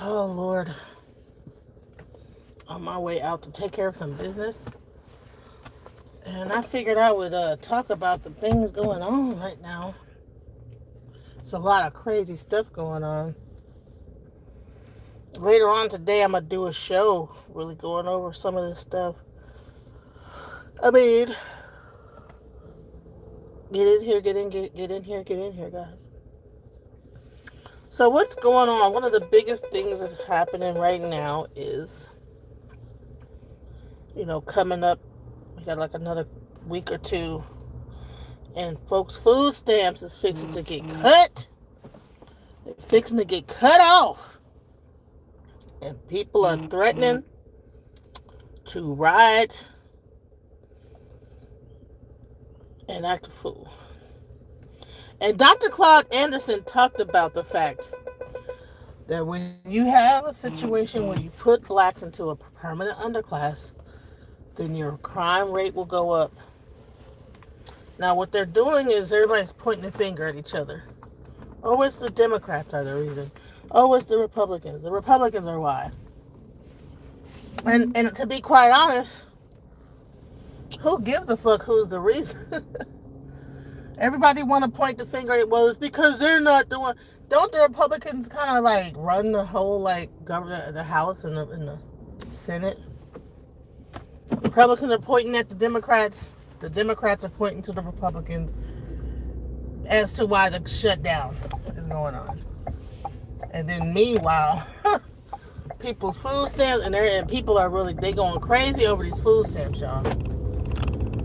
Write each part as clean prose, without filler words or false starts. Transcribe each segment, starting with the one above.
Oh, Lord. On my way out to take care of some business. And I figured I would talk about the things going on right now. It's a lot of crazy stuff going on. Later on today, I'm going to do a show really going over some of this stuff. I mean, get in here, guys. So what's going on? One of the biggest things that's happening right now is, coming up, we got like another week or two, and folks' food stamps is fixing to get cut. They're fixing to get cut off. And people are threatening to riot and act a fool. And Dr. Claude Anderson talked about the fact that when you have a situation where you put blacks into a permanent underclass, then your crime rate will go up. Now, what they're doing is everybody's pointing a finger at each other. Oh, it's the Democrats are the reason. Oh, it's the Republicans. The Republicans are why. And to be quite honest, who gives a fuck who's the reason? Everybody want to point the finger at, well, it's because they're not doing. Don't the Republicans kind of like run the whole government, the House and the Senate? Republicans are pointing at the Democrats. The Democrats are pointing to the Republicans as to why the shutdown is going on. And then meanwhile, people's food stamps and people are they going crazy over these food stamps, y'all.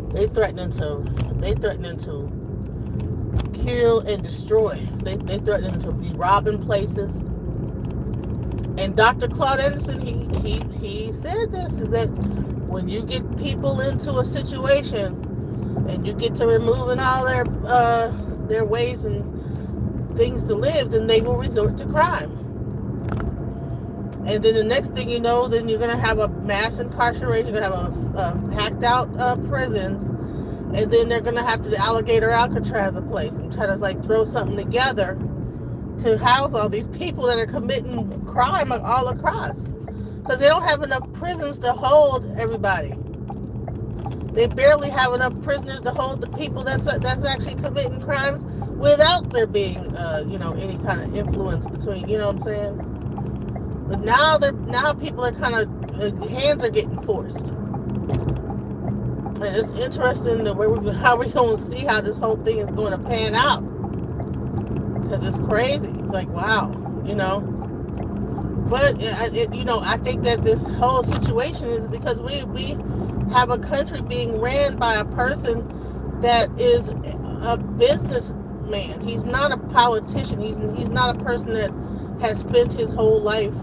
They threatening to kill and destroy. They threatening to be robbing places. And Dr. Claude Anderson, he said this, is that when you get people into a situation and you get to removing all their ways and things to live, then they will resort to crime. And then the next thing you know, then you're going to have a mass incarceration, you're going to have a packed out prisons, and then they're going to have to alligator Alcatraz a place and try to throw something together to house all these people that are committing crime all across. Because they don't have enough prisons to hold everybody. They barely have enough prisoners to hold the people that's actually committing crimes without there being, any kind of influence between, you know what I'm saying? But now people are kind of, hands are getting forced. And it's interesting how we're going to see how this whole thing is going to pan out. Because it's crazy. It's like, wow, But, I think that this whole situation is because we have a country being ran by a person that is a businessman. He's not a politician. He's not a person that has spent his whole life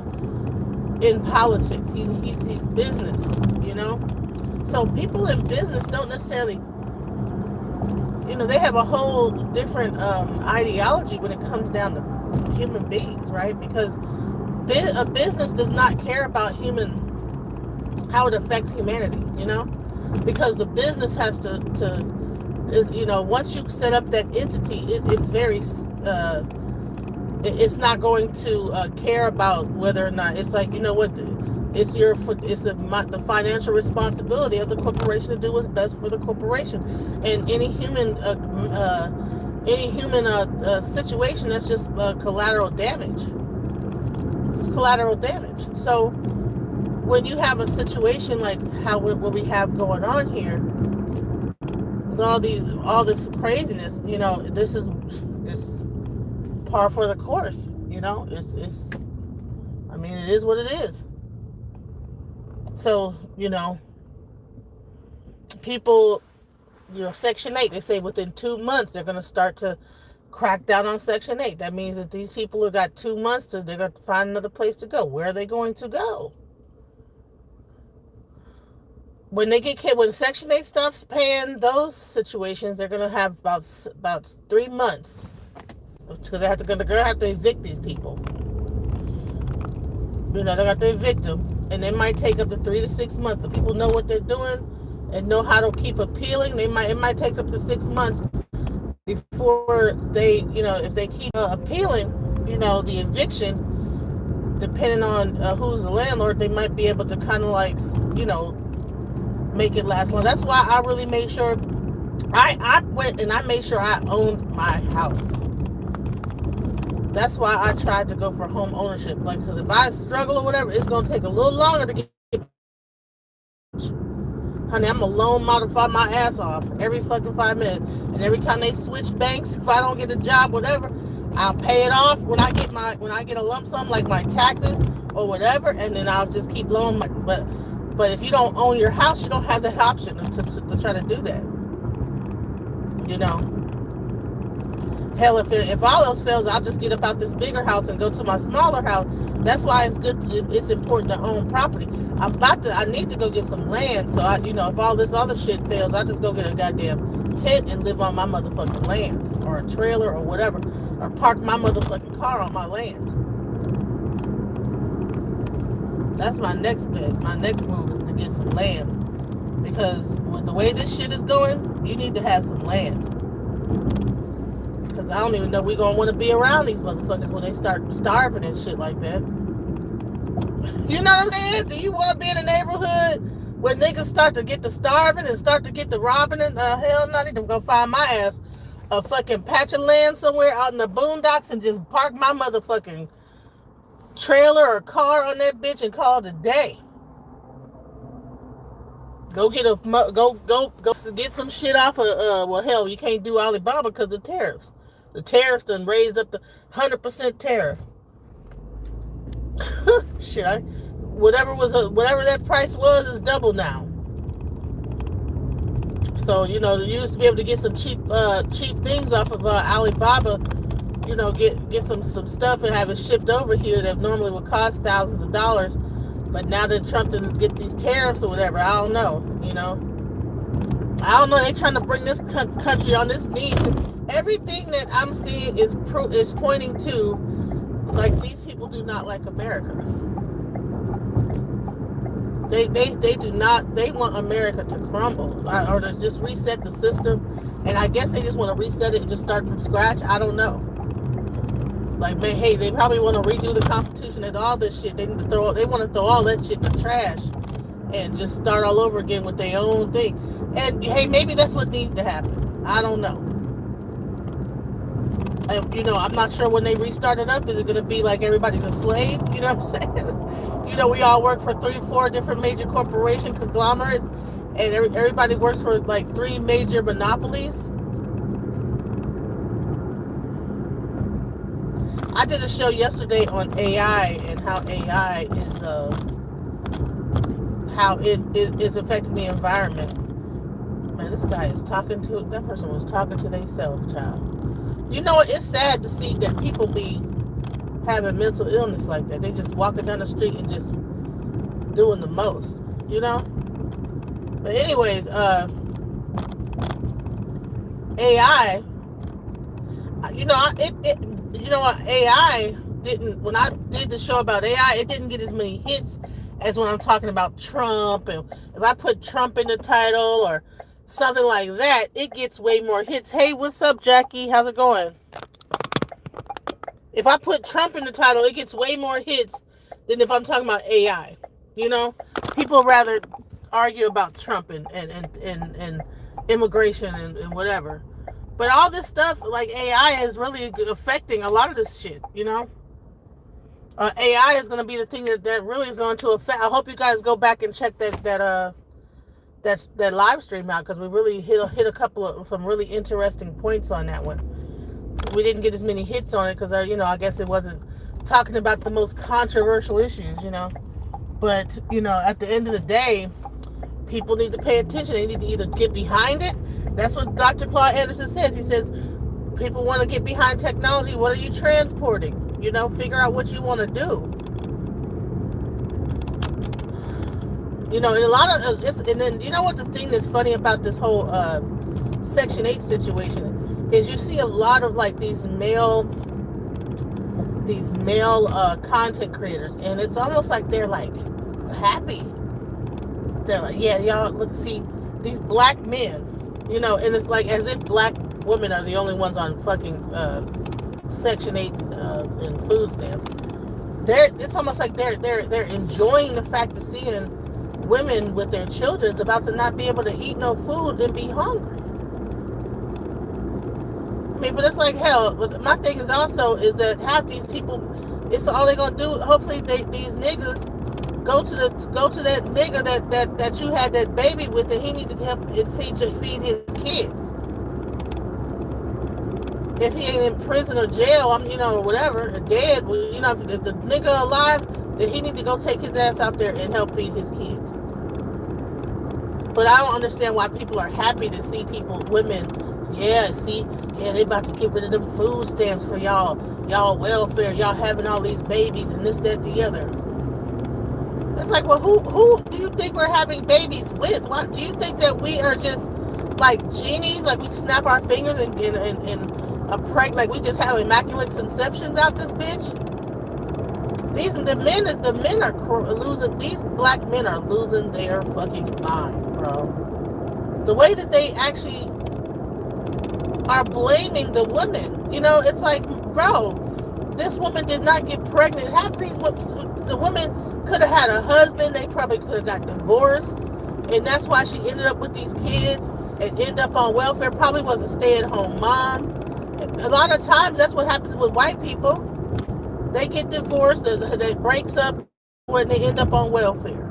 in politics. He's business, So people in business don't necessarily, they have a whole different ideology when it comes down to human beings, right? Because a business does not care about how it affects humanity, because the business has to once you set up that entity, it's very, it's not going to care about whether or not, it's like, it's the financial responsibility of the corporation to do what's best for the corporation. And any human situation, that's just collateral damage. It's collateral damage. So when you have a situation like what we have going on here, with all this craziness, this is par for the course. It's it is what it is. So, people, Section 8, they say within 2 months they're going to start to crack down on Section 8. That means that these people have got 2 months they're going to find another place to go. Where are they going to go? When Section 8 stops paying those situations, they're going to have about 3 months. Because they're going to have to evict these people. They're going to have to evict them. And it might take up to 3 to 6 months. The people know what they're doing and know how to keep appealing. It might take up to 6 months before they, if they keep appealing, the eviction, depending on who's the landlord, they might be able to kind of like, make it last long. That's why I really made sure I went and I made sure I owned my house. That's why I tried to go for home ownership. Like, because if I struggle or whatever, it's going to take a little longer to get. Honey, I'm a loan modify my ass off every fucking 5 minutes. And every time they switch banks, if I don't get a job, whatever, I'll pay it off when I get a lump sum, like my taxes or whatever, and then I'll just keep loaning my. But if you don't own your house, you don't have that option to try to do that. Hell, if all else fails, I'll just get up out this bigger house and go to my smaller house. That's why it's important to own property. I need to go get some land, so if all this other shit fails, I just go get a goddamn tent and live on my motherfucking land, or a trailer or whatever, or park my motherfucking car on my land. That's my next bet. My next move is to get some land, because with the way this shit is going, you need to have some land. Because I don't even know we're going to want to be around these motherfuckers when they start starving and shit like that. You know what I'm saying? Do you want to be in a neighborhood where niggas start to get to starving and start to get to robbing? And hell no, I need to go find my ass a fucking patch of land somewhere out in the boondocks and just park my motherfucking trailer or car on that bitch and call it a day. Go get get some shit off of well, hell, you can't do Alibaba because of the tariffs. The tariffs done raised up to 100% tariff. Shit, whatever that price was is double now. So you used to be able to get some cheap things off of Alibaba. Get some stuff and have it shipped over here that normally would cost thousands of dollars. But now that Trump didn't get these tariffs or whatever, I don't know. I don't know. They trying to bring this country on its knees. Everything that I'm seeing is pointing to, like, these people do not like America. They do not. They want America to crumble or to just reset the system. And I guess they just want to reset it and just start from scratch. I don't know. Like, man, hey, they probably want to redo the Constitution and all this shit. They want to throw all that shit in the trash and just start all over again with their own thing. And hey, maybe that's what needs to happen. I don't know. And, I'm not sure when they restart it up. Is it going to be like everybody's a slave? You know what I'm saying? We all work for 3 or 4 different major corporation conglomerates, and everybody works for like 3 major monopolies. I did a show yesterday on AI and how AI is how it is affecting the environment. Man, this guy is that person was talking to themselves, child. It's sad to see that people be having mental illness like that. They just walking down the street and just doing the most, But anyways, AI, AI didn't, when I did the show about AI, it didn't get as many hits as when I'm talking about Trump. And if I put Trump in the title or something like that, it gets way more hits. Hey, what's up, Jackie? How's it going? If I put Trump in the title, it gets way more hits than if I'm talking about AI. People rather argue about Trump and immigration and whatever. But all this stuff, like AI, is really affecting a lot of this shit, AI is going to be the thing that really is going to affect. I hope you guys go back and check that live stream out, because we really hit a couple of some really interesting points on that one. We didn't get as many hits on it because, I guess it wasn't talking about the most controversial issues, But, at the end of the day, people need to pay attention. They need to either get behind it. That's what Dr. Claude Anderson says. He says, people want to get behind technology. What are you transporting? Figure out what you want to do. And a lot of this, and then, what the thing that's funny about this whole Section 8 situation is, you see a lot of like these male content creators, and it's almost like they're like happy. They're like, yeah, y'all look, see these black men, and it's like as if black women are the only ones on fucking Section 8 and food stamps. it's almost like they're enjoying the fact of seeing women with their children's about to not be able to eat no food and be hungry. I mean, but it's like hell. But my thing is also is that half these people, it's all they're gonna do. Hopefully, these niggas go to that nigga that you had that baby with, and he need to help feed his kids. If he ain't in prison or jail, or whatever, or dead, if the nigga alive, then he need to go take his ass out there and help feed his kids. But I don't understand why people are happy to see women, they about to get rid of them food stamps for y'all welfare, y'all having all these babies and this, that, the other. It's like, well, who do you think we're having babies with? Why do you think that we are just like genies, like we snap our fingers and like we just have immaculate conceptions out this bitch? The men are losing. These black men are losing their fucking mind, bro. The way that they actually are blaming the women. It's like, bro, this woman did not get pregnant. Half these women, the woman could have had a husband. They probably could have got divorced, and that's why she ended up with these kids and end up on welfare. Probably was a stay-at-home mom. A lot of times, that's what happens with white people. They get divorced, they breaks up, when they end up on welfare.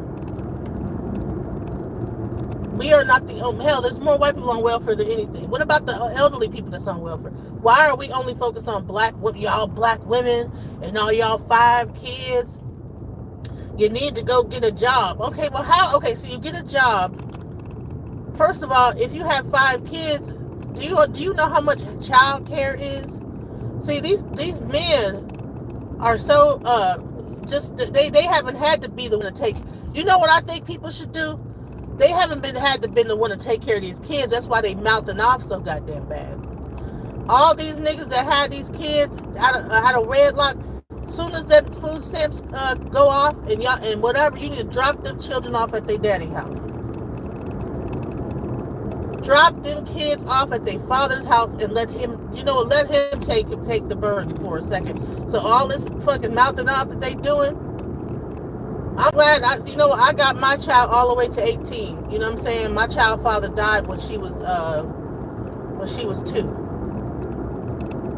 We are not hell, there's more white people on welfare than anything. What about the elderly people that's on welfare? Why are we only focused on y'all black women and all y'all 5 kids? You need to go get a job. Okay, well how? Okay, so you get a job. First of all, if you have 5 kids, do you know how much child care is? See, these men are so they haven't had to be the one to take. You know what I think people should do? They haven't had to been the one to take care of these kids. That's why they mouthing off so goddamn bad. All these niggas that had these kids out of wedlock, soon as that food stamps go off and whatever, you need to drop them children off at their daddy house. Drop them kids off at their father's house and let him take the burden for a second. So all this fucking mouthing off that they doing, I'm glad I got my child all the way to 18. You know what I'm saying? My child father died when she was 2.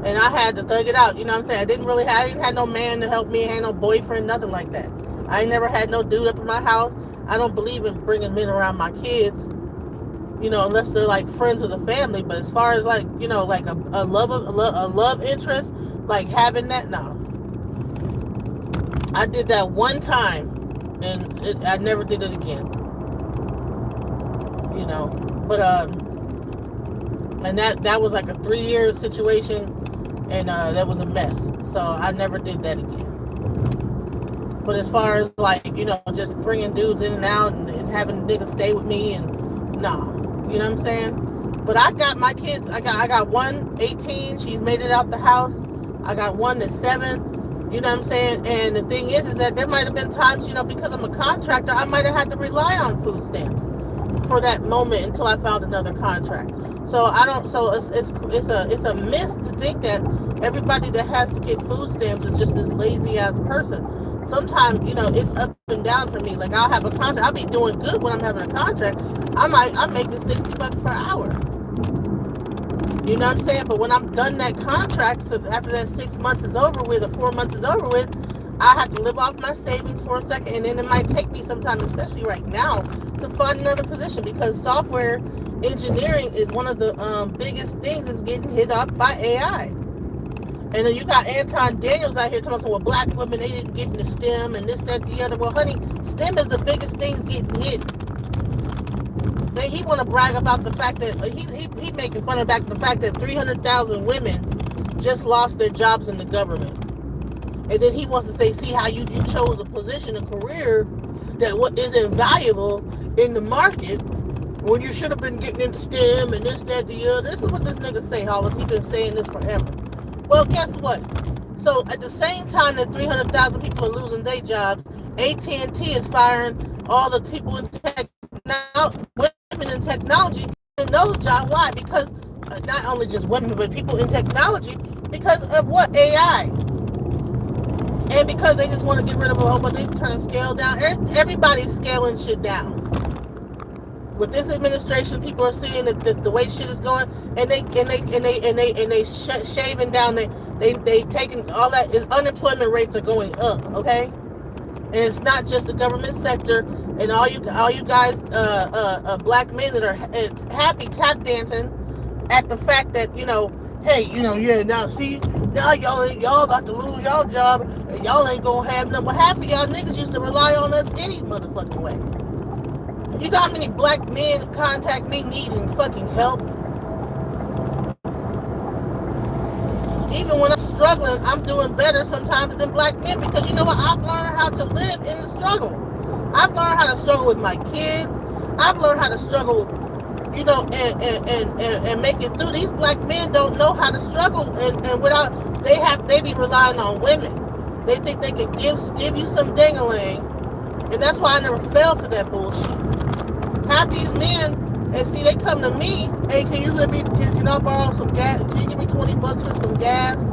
And I had to thug it out, you know what I'm saying? I didn't have no man to help me, I had no boyfriend, nothing like that. I ain't never had no dude up in my house. I don't believe in bringing men around my kids. Unless they're like friends of the family. But as far as like, like a love interest, like having that, no. I did that one time, and I never did it again. But and that was like a 3-year situation, and that was a mess. So I never did that again. But as far as like, just bringing dudes in and out and having niggas stay with me, and nah. You know what I'm saying? But I got my kids. I got one 18. She's made it out the house. I got one that's 7. You know what I'm saying? And the thing is that there might have been times, because I'm a contractor, I might have had to rely on food stamps for that moment until I found another contract. So I don't. So it's a myth to think that everybody that has to get food stamps is just this lazy ass person. Sometimes, it's up and down for me. Like, I'll have a contract. I'll be doing good when I'm having a contract. I'm making $60 per hour. You know what I'm saying? But when I'm done that contract, so after that 6 months is over with, or 4 months is over with, I have to live off my savings for a second. And then it might take me sometime, especially right now, to find another position, because software engineering is one of the biggest things that's getting hit up by AI. And then you got Anton Daniels out here talking about, well, black women, they didn't get into STEM and this, that, the other. Well, honey, STEM is the biggest things getting hit. He want to brag about the fact that, he making fun of the fact that 300,000 women just lost their jobs in the government. And then he wants to say, see how you chose a position, a career that is invaluable in the market when you should have been getting into STEM and this, that, the other. This is what this nigga say, Hollis. He's been saying this forever. Well, guess what? So at the same time that 300,000 people are losing their jobs, AT&T is firing all the people in women in technology in those jobs. Why? Because not only just women, but people in technology, because of what? AI. And because they just want to get rid of a whole bunch, they trying to scale down. Everybody's scaling shit down. With this administration, people are seeing that the way shit is going, and they shaving down. They taking all that. Is unemployment rates are going up. Okay, and it's not just the government sector. And all you guys, black men that are happy tap dancing at the fact that, hey, yeah, now see, now y'all about to lose y'all job, and y'all ain't gonna have nothing. But half of y'all niggas used to rely on us any motherfucking way. You know how many black men contact me needing fucking help? Even when I'm struggling, I'm doing better sometimes than black men, because you know what? I've learned how to live in the struggle. I've learned how to struggle with my kids. I've learned how to struggle, and make it through. These black men don't know how to struggle, and without they be relying on women. They think they could give you some ding-a-ling, and that's why I never fell for that bullshit. Half these men, and see, they come to me, hey, can I borrow some gas? Can you give me $20 for some gas?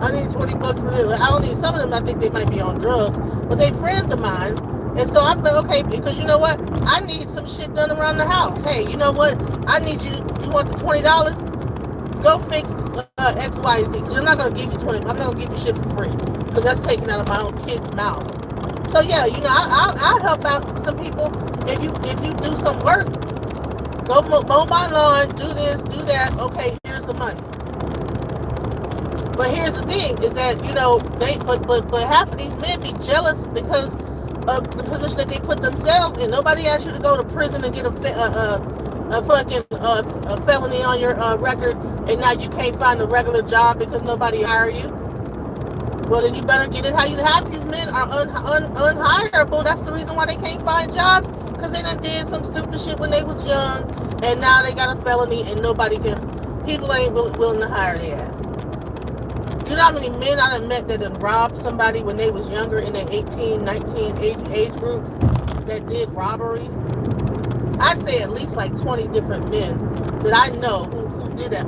I need $20 for this. I don't need, some of them, I think they might be on drugs, but they friends of mine. And so I'm like, okay, because you know what? I need some shit done around the house. Hey, you know what? I need you want the $20? Go fix X, Y, Z. Because I'm not going to give you $20. I'm not going to give you shit for free. Because that's taken out of my own kid's mouth. So yeah, I'll help out some people. If you do some work, go mow my lawn, do this, do that. Okay, here's the money. But here's the thing: is that but half of these men be jealous because of the position that they put themselves in. Nobody asked you to go to prison and get a felony on your record, and now you can't find a regular job because nobody hired you. Well, then you better get it how you have. These men are unhireable. That's the reason why they can't find jobs, because they done did some stupid shit when they was young, and now they got a felony, and people ain't willing to hire their ass. You know how many men I done met that done robbed somebody when they was younger in their 18, 19 age groups that did robbery? I'd say at least like 20 different men that I know who did that.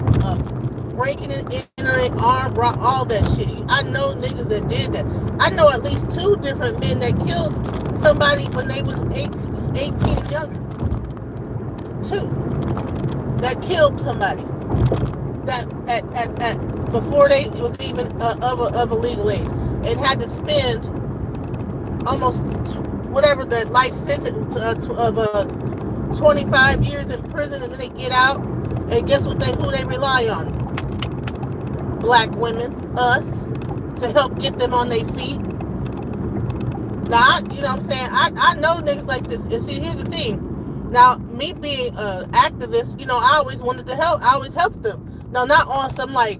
Breaking and entering, armed, rob, all that shit. I know niggas that did that. I know at least 2 different men that killed somebody when they was 18 and younger. 2 that killed somebody that at before they was even of a legal age, and had to spend almost whatever the life sentence of 25 years in prison, and then they get out, and guess what? Who they rely on? Black women, us, to help get them on their feet. Now, you know what I'm saying? I know niggas like this. And see, here's the thing. Now, me being an activist, I always wanted to help. I always helped them. Now, not on some like,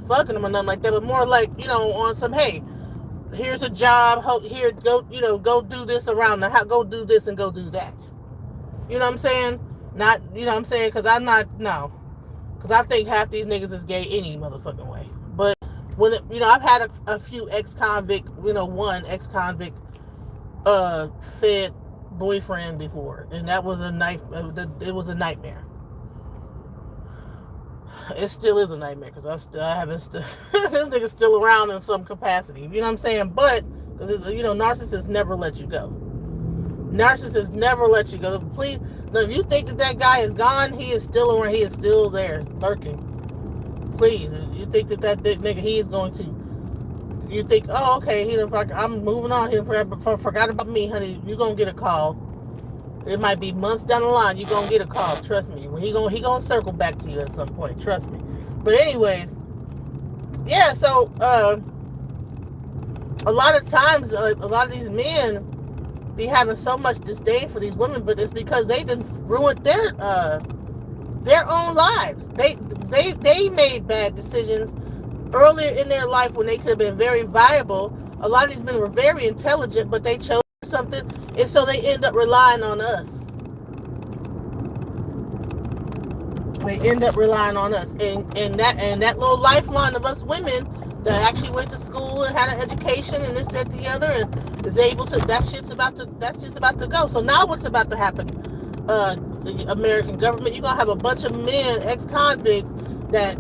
fucking them or nothing like that, but more like, on some, hey, here's a job. Here, go do this around the house. Go do this and go do that. You know what I'm saying? Not, you know what I'm saying? Because I'm not, no. Because I think half these niggas is gay any motherfucking way. But when I've had a few ex-convict, one ex-convict fed boyfriend before, and that was it was a nightmare. It still is a nightmare, because I haven't this nigga's still around in some capacity. You know what I'm saying? But because narcissists never let you go. Narcissists never let you go. Please, no, if you think that guy is gone, he is still around. He is still there, lurking. Please, if you think that nigga, he is going to. You think, oh, okay, I'm moving on. He forgot about me, honey. You gonna get a call. It might be months down the line. You gonna get a call. Trust me. When he gonna circle back to you at some point. Trust me. But anyways, yeah. So a lot of times, a lot of these men be having so much disdain for these women, but it's because they done ruined their own lives. They made bad decisions earlier in their life when they could have been very viable. A lot of these men were very intelligent, but they chose something, and so they end up relying on us. They end up relying on us, and that little lifeline of us women that actually went to school and had an education and this, that, the other, and is able to. That's just about to go. So now what's about to happen? The American government, you're gonna have a bunch of men, ex-convicts that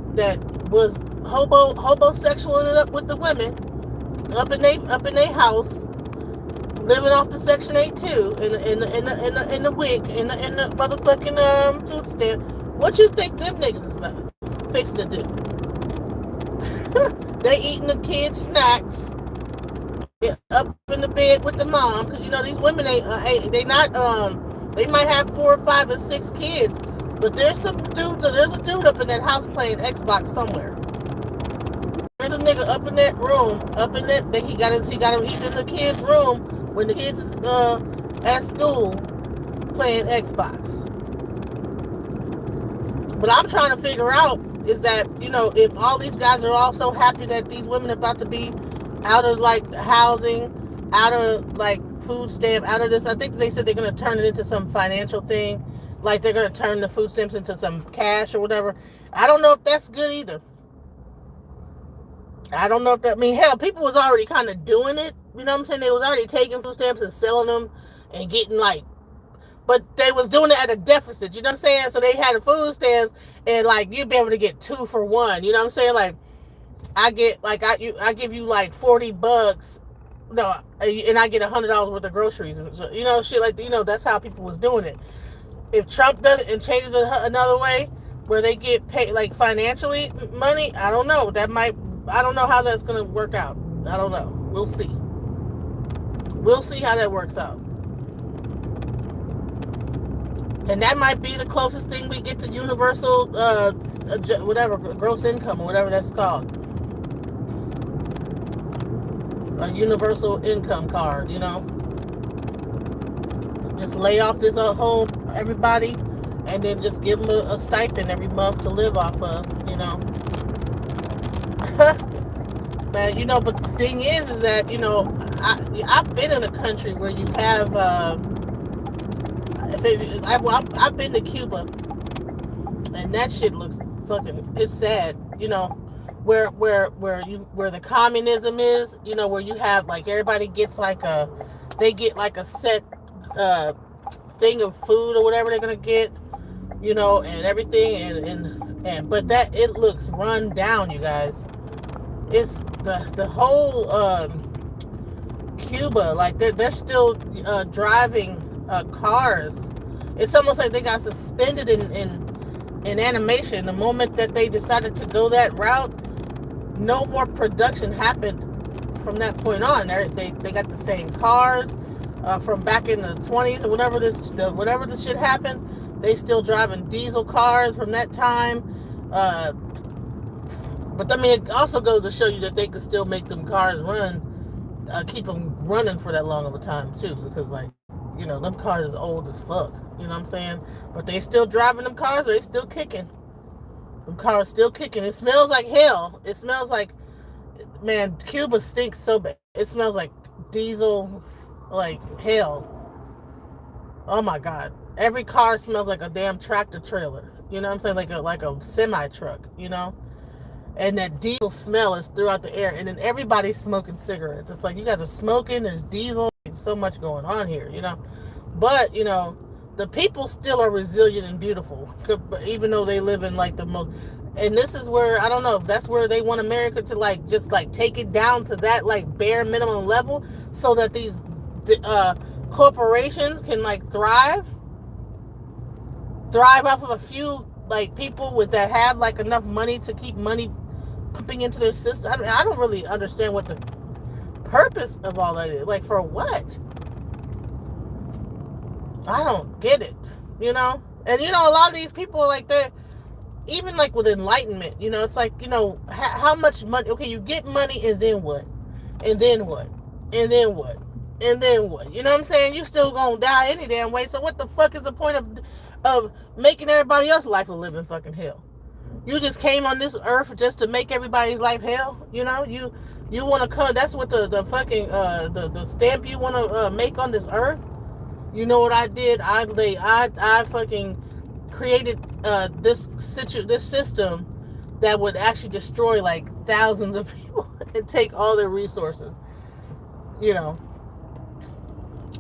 was homosexual with the women, up in their house, living off the Section 8 too, in the WIC, in the motherfucking food stamp. What you think them niggas is about fixing to do? They eating the kids' snacks, up in the bed with the mom, because you know these women they not they might have 4 or 5 or 6 kids, but there's a dude up in that house playing Xbox somewhere. There's a nigga up in that room, he's in the kids' room when the kids is at school playing Xbox. But I'm trying to figure out is that, you know, if all these guys are all so happy that these women are about to be out of like housing, out of like food stamp, out of this, I think they said they're going to turn it into some financial thing, like they're going to turn the food stamps into some cash or whatever. I don't know if that's good either. I don't know if that, I mean, hell, people was already kind of doing it, you know what I'm saying? They was already taking food stamps and selling them and getting like, but they was doing it at a deficit, you know what I'm saying? So they had the food stamps and like you'd be able to get 2 for 1, you know what I'm saying? Like I give you like $40, no, and I get $100 worth of groceries, so, you know, shit like, you know, that's how people was doing it. If Trump does it and changes it another way where they get paid like financially money, I don't know. I don't know how that's gonna work out. I don't know. We'll see. We'll see how that works out. And that might be the closest thing we get to universal, whatever, gross income or whatever that's called. A universal income card, you know. Just lay off this whole everybody and then just give them a stipend every month to live off of, you know. Man, you know, but the thing is that, you know, I've been in a country where you have, I've been to Cuba, and that shit looks fucking, it's sad, you know, where the communism is, you know, where you have like everybody gets like they get like a set thing of food or whatever they're gonna get, you know, and everything, and but that it looks run down, you guys. It's the whole Cuba, like they're still driving cars. It's almost like they got suspended in animation. The moment that they decided to go that route, no more production happened from that point on. They got the same cars from back in the 20s or whatever the shit happened. They still driving diesel cars from that time. But I mean, it also goes to show you that they could still make them cars run, keep them running for that long of a time too. Because like, you know, them cars is old as fuck. You know what I'm saying? But they still driving them cars, or they still kicking. Them cars still kicking. It smells like hell. It smells like, man, Cuba stinks so bad. It smells like diesel, like hell. Oh my God. Every car smells like a damn tractor trailer. You know what I'm saying? Like a semi truck, you know? And that diesel smell is throughout the air. And then everybody's smoking cigarettes. It's like you guys are smoking, there's diesel, there's so much going on here, you know? But, you know, the people still are resilient and beautiful, even though they live in like the most, and this is where, I don't know if that's where they want America to like, just like take it down to that like bare minimum level so that these corporations can like thrive off of a few like people with that have like enough money to keep money pumping into their system. I don't really understand what the purpose of all that is. Like, for what? I don't get it, you know? And, you know, a lot of these people, like, they're, even, like, with enlightenment, you know, it's like, you know, how much money, okay, you get money, and then what? And then what? And then what? And then what? You know what I'm saying? You still gonna die any damn way, so what the fuck is the point of making everybody else's life a living fucking hell? You just came on this earth just to make everybody's life hell, you know? You want to come, that's what the fucking, the stamp you want to make on this earth? You know what I did? I fucking created this system that would actually destroy like thousands of people and take all their resources. You know,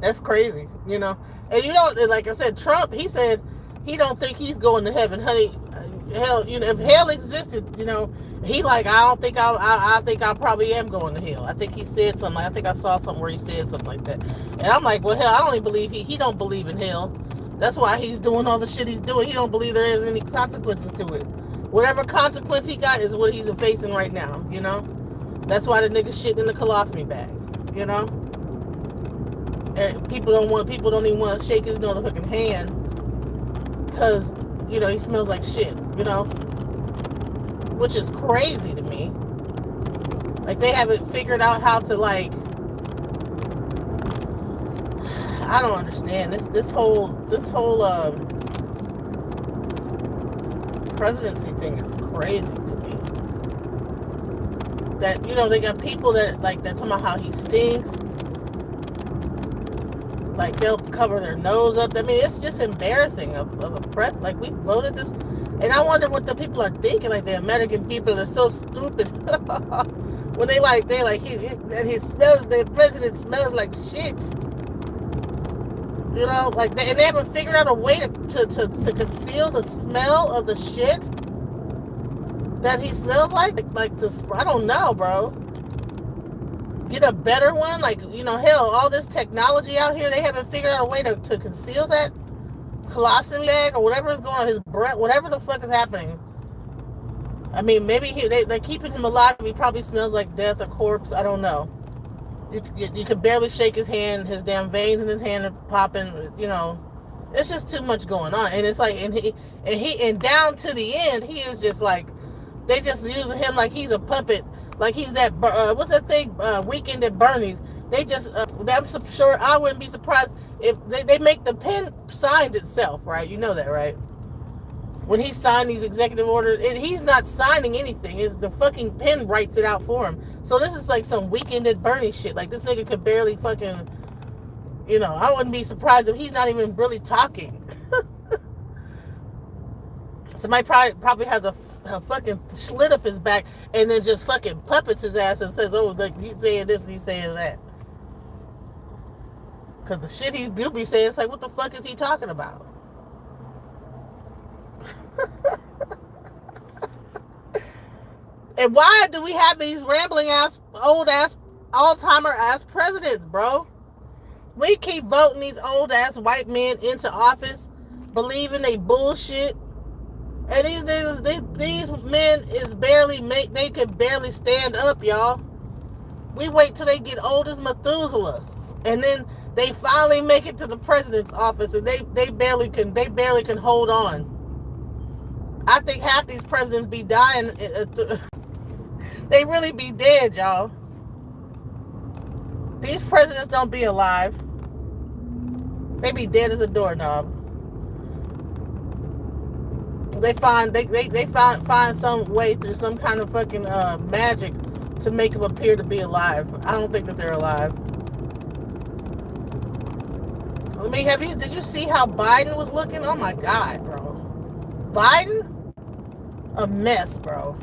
that's crazy. You know, and you know, like I said, Trump, he said he don't think he's going to heaven, honey. hell, if hell existed, he like, I think I probably am going to hell. I think he said something. I think I saw something where he said something like that. And I'm like, well, hell, I don't even believe he don't believe in hell. That's why he's doing all the shit he's doing. He don't believe there is any consequences to it. Whatever consequence he got is what he's facing right now, That's why the nigga shitting in the colostomy bag, And people don't even want to shake his motherfucking hand because, he smells like shit, Which is crazy to me. Like, they haven't figured out how to, like, I don't understand. This whole presidency thing is crazy to me. That, they got people that, like, they're talking about how he stinks. Like, they'll cover their nose up. I mean, it's just embarrassing of a press. Like, we voted this. And I wonder what the people are thinking. Like, the American people are so stupid. When the president smells like shit. Like, and they haven't figured out a way to conceal the smell of the shit that he smells like. I don't know, bro. Get a better one, hell, all this technology out here, they haven't figured out a way to conceal that colostomy bag or whatever is going on, his breath, whatever the fuck is happening. I mean, maybe they're keeping him alive. He probably smells like death or corpse. I don't know. You could barely shake his hand. His damn veins in his hand are popping. It's just too much going on. And it's like, and down to the end, he is just like, they just using him like he's a puppet. Like he's that, what's that thing, Weekend at Bernie's. They just, I'm sure, I wouldn't be surprised if they make the pen signed itself, right? You know that, right? When he signed these executive orders, he's not signing anything. It's the fucking pen writes it out for him. So this is like some Weekend at Bernie shit. Like, this nigga could barely fucking, I wouldn't be surprised if he's not even really talking. Somebody probably has a fucking slit up his back and then just fucking puppets his ass and says, oh, like, he's saying this and he's saying that. Because the shit he'll be saying, it's like, what the fuck is he talking about? And why do we have these rambling ass, old ass, Alzheimer ass presidents, bro? We keep voting these old ass white men into office, believing they bullshit. And these men is they could barely stand up, y'all. We wait till they get old as Methuselah, and then they finally make it to the president's office, and they barely can hold on. I think half these presidents be dying. They really be dead, y'all. These presidents don't be alive. They be dead as a doorknob. They find some way through some kind of fucking magic to make them appear to be alive. I don't think that they're alive. I mean, did you see how Biden was looking? Oh my God, bro. Biden? A mess, bro.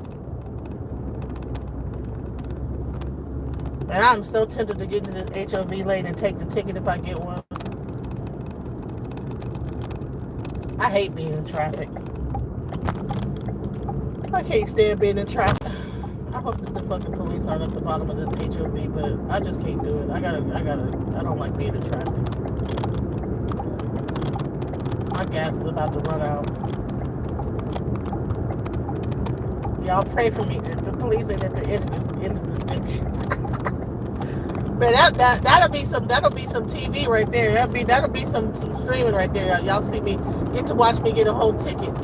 And I'm so tempted to get into this HOV lane and take the ticket if I get one. I hate being in traffic. I can't stand being in traffic. I hope that the fucking police aren't at the bottom of this HOV, but I just can't do it. I don't like being in traffic. My gas is about to run out. Y'all pray for me. The police ain't at the end of this bitch. Man, that'll be some TV right there. That'll be some streaming right there. Y'all see me get to watch me get a whole ticket.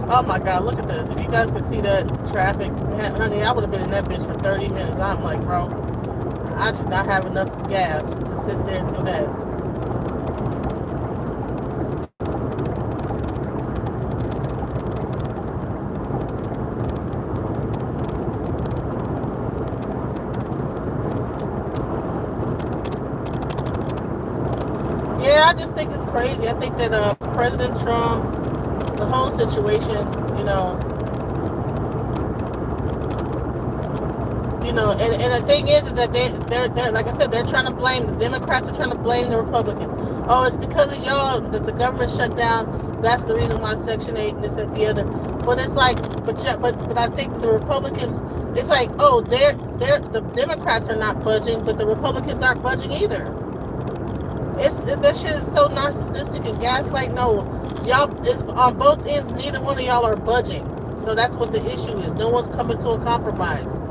Oh my God, look at that. If you guys can see that traffic, honey, I would have been in that bitch for 30 minutes. I'm like, bro, I do not have enough gas to sit there and do that. Yeah, I just think it's crazy. I think that President Trump, the whole situation, and the thing is that they're like I said, they're trying to blame, the Democrats are trying to blame the Republicans. Oh, it's because of y'all that the government shut down that's the reason why Section 8 and this, that, the other. But it's like, but I think the Republicans, it's like, oh, the Democrats are not budging, but the Republicans aren't budging either. That shit is so narcissistic and gaslight. No, y'all, it's on both ends. Neither one of y'all are budging. So that's what the issue is. No one's coming to a compromise.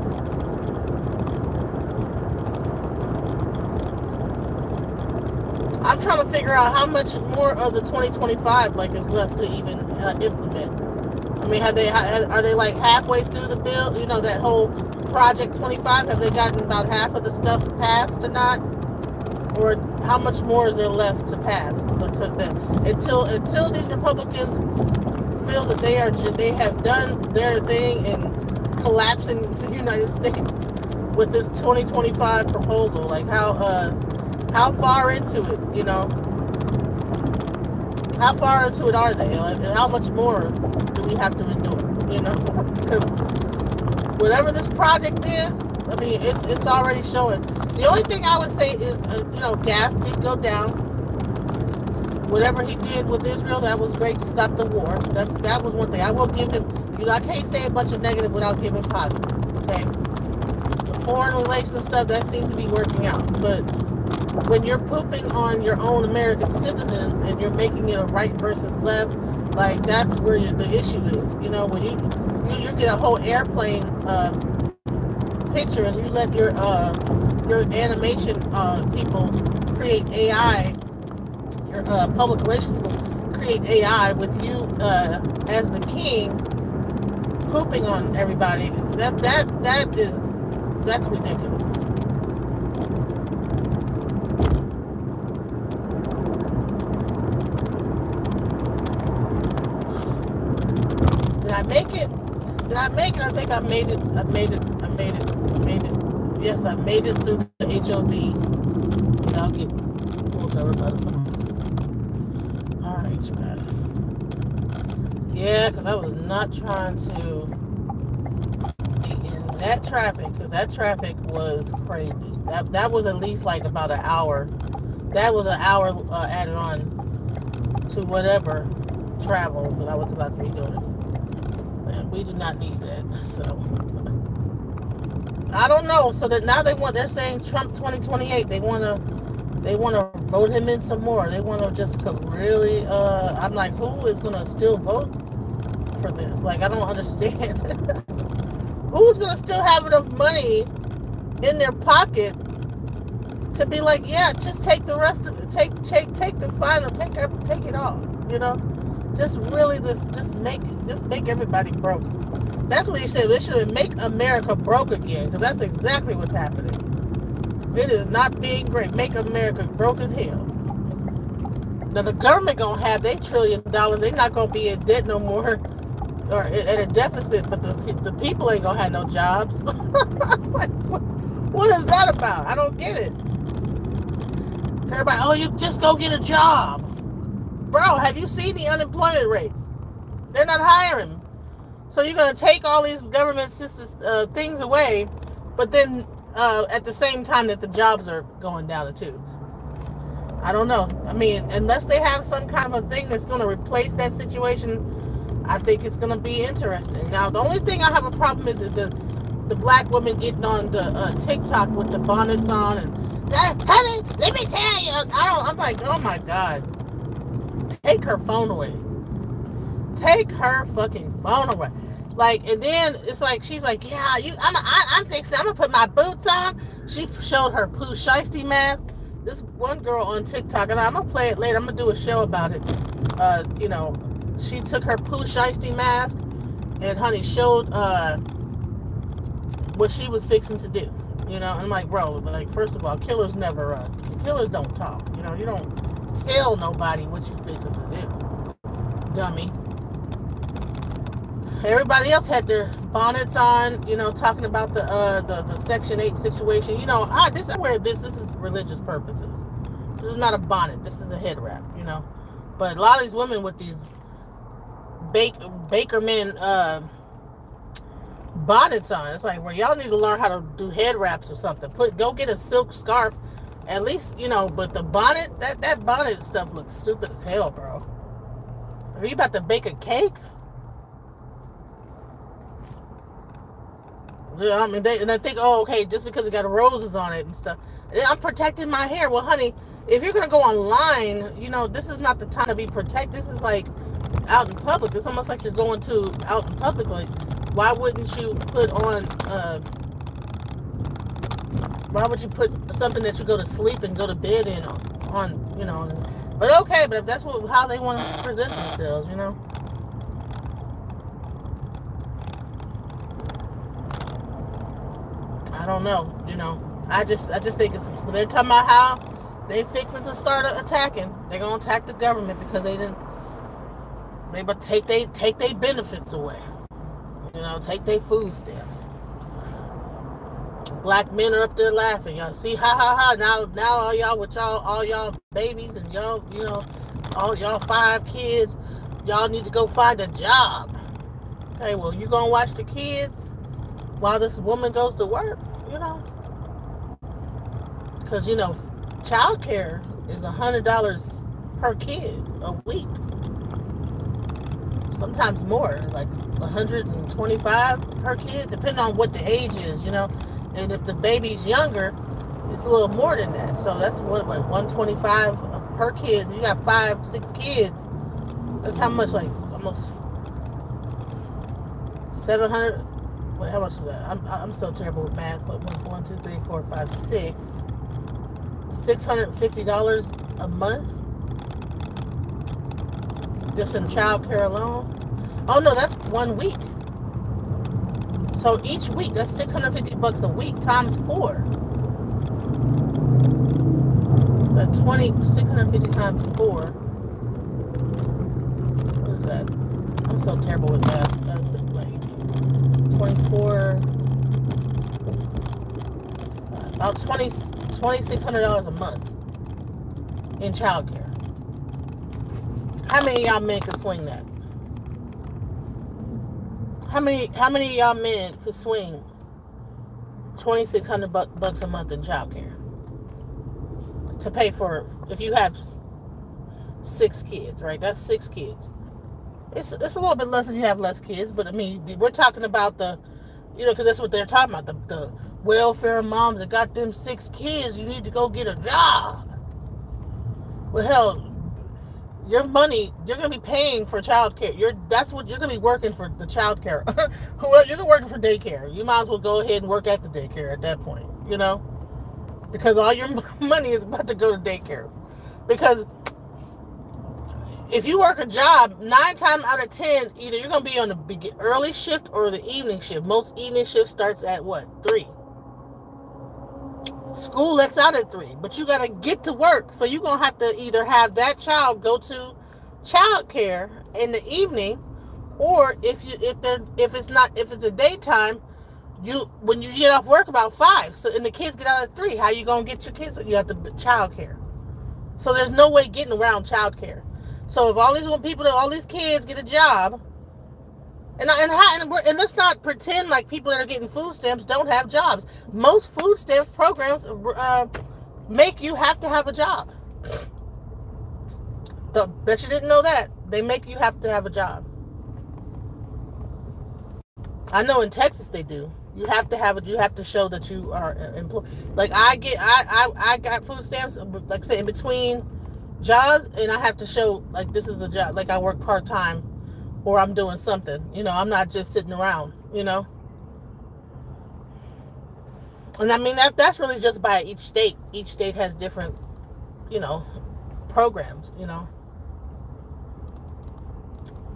I'm trying to figure out how much more of the 2025 is left to even implement. I mean, are they like halfway through the bill? You know, that whole Project 25. Have they gotten about half of the stuff passed or not? Or how much more is there left to pass? Until these Republicans feel that they have done their thing in collapsing the United States with this 2025 proposal. Like how far into it, you know? How far into it are they? And how much more do we have to endure, you know? Because whatever this project is, I mean, it's already showing. The only thing I would say is, gas did go down. Whatever he did with Israel, that was great to stop the war. That was one thing. I will give him, I can't say a bunch of negative without giving positive, okay? The foreign relations stuff, that seems to be working out. But when you're pooping on your own American citizens and you're making it a right versus left, that's where the issue is. When you get a whole airplane picture and you let your animation people create AI, your public relations people create AI with you as the king pooping on everybody, that's ridiculous. Did I make it? I think I made it. I made it. Yes, I made it through the HOV. And I'll get pulled over by the police. Alright, you guys. Yeah, because I was not trying to be in that traffic, because that traffic was crazy. That was at least about an hour. That was an hour added on to whatever travel that I was about to be doing. And we do not need that. So I don't know. So that now they're saying Trump 2028. They want to vote him in some more. They want to just really. I'm like, who is going to still vote for this? I don't understand. Who's going to still have enough money in their pocket to be like, yeah, just take the rest of it. Take the final. Take it all. Just really just make everybody broke. That's what he said. They should make America broke again, because that's exactly what's happening. It is not being great. Make America broke as hell. Now the government gonna have their $1 trillion. They're not gonna be in debt no more, or at a deficit. But the people ain't gonna have no jobs. What is that about? I don't get it. Everybody, oh, you just go get a job. Bro, have you seen the unemployment rates? They're not hiring. So you're going to take all these government things away, but then at the same time that the jobs are going down the tubes. I don't know. I mean, unless they have some kind of a thing that's going to replace that situation, I think it's going to be interesting. Now, the only thing I have a problem is the black women getting on the TikTok with the bonnets on and, honey, let me tell you. I'm like, oh my God. Take her phone away. Take her fucking phone away. And then it's like, she's like, yeah, I'm fixing, I'm gonna put my boots on. She showed her Pooh Shiesty mask. This one girl on TikTok, and I'm gonna play it later. I'm gonna do a show about it. She took her Pooh Shiesty mask and honey showed what she was fixing to do. I'm like, bro, first of all, killers killers don't talk. You don't tell nobody what you fixing to do, dummy. Everybody else had their bonnets on, talking about the Section 8 situation. This is religious purposes. This is not a bonnet. This is a head wrap, But a lot of these women with these Bakerman bonnets on, it's like, well, y'all need to learn how to do head wraps or something. Go get a silk scarf. At least, but the bonnet, that bonnet stuff looks stupid as hell, bro. Are you about to bake a cake? I mean, and I think, oh, okay, just because it got roses on it and stuff, I'm protecting my hair. Well, honey, if you're gonna go online, this is not the time to be protected. This is like out in public. It's almost like you're going to out in public. Like, why wouldn't you put on? Why would you put something that you go to sleep and go to bed in on? But okay, but if that's how they want to present themselves, I don't know. I just think they're talking about how they fixing to start attacking. They're gonna attack the government because they but take their benefits away. Take their food stamps. Black men are up there laughing. Y'all see, ha ha ha. Now all y'all with all y'all babies and y'all, all y'all 5 kids, y'all need to go find a job. Okay, well, you gonna watch the kids while this woman goes to work, because child care is $100 per kid a week, sometimes more, like $125 per kid, depending on what the age is, and if the baby's younger, it's a little more than that. So that's what, like $125 per kid. You got 5-6 kids, that's how much, like almost 700. Wait, how much is that? I'm so terrible with math. But 1, 2, 3, 4, 5, 6. $650 a month just in child care alone. Oh no, that's 1 week. So each week, that's $650 a week times 4. So 650 times 4. What is that? I'm so terrible with math. That's like 24, about $2,600 a month in childcare. How many of y'all men could swing that? How many of y'all men could swing $2,600 a month in childcare to pay for, if you have 6 kids, right? That's 6 kids. It's a little bit less if you have less kids, but I mean, we're talking about the, because that's what they're talking about, the welfare moms that got them 6 kids. You need to go get a job. Well, hell, your money, you're going to be paying for child care. That's what you're going to be working for, the child care. Well, you're working for daycare. You might as well go ahead and work at the daycare at that point, because all your money is about to go to daycare. Because if you work a job, 9 times out of 10, either you're going to be on the early shift or the evening shift. Most evening shift starts at what? 3. School lets out at 3, but you got to get to work. So you're going to have to either have that child go to child care in the evening, or if it's the daytime, when you get off work about 5, so and the kids get out at 3, how you going to get your kids? You have to child care. So there's no way getting around child care. So if all these kids get a job, and let's not pretend like people that are getting food stamps don't have jobs. Most food stamps programs make you have to have a job. Bet you didn't know that. They make you have to have a job. I know in Texas they do. You have to have it. You have to show that you are employed. Like I got food stamps, like I say, in between jobs, and I have to show like this is a job. Like I work part-time, or I'm doing something. I'm not just sitting around. And I mean that's really just by each state. Each state has different, programs.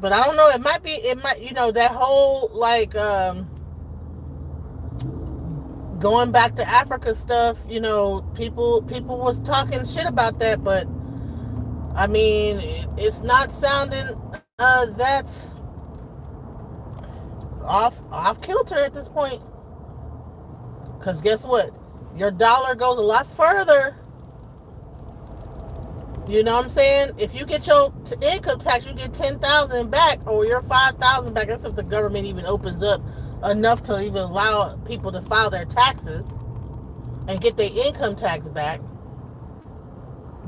But I don't know. It might. That whole like going back to Africa stuff. People was talking shit about that, but I mean, it's not sounding that off kilter at this point. Because guess what? Your dollar goes a lot further. You know what I'm saying? If you get your income tax, you get $10,000 back, or your $5,000 back. That's if the government even opens up enough to even allow people to file their taxes and get their income tax back.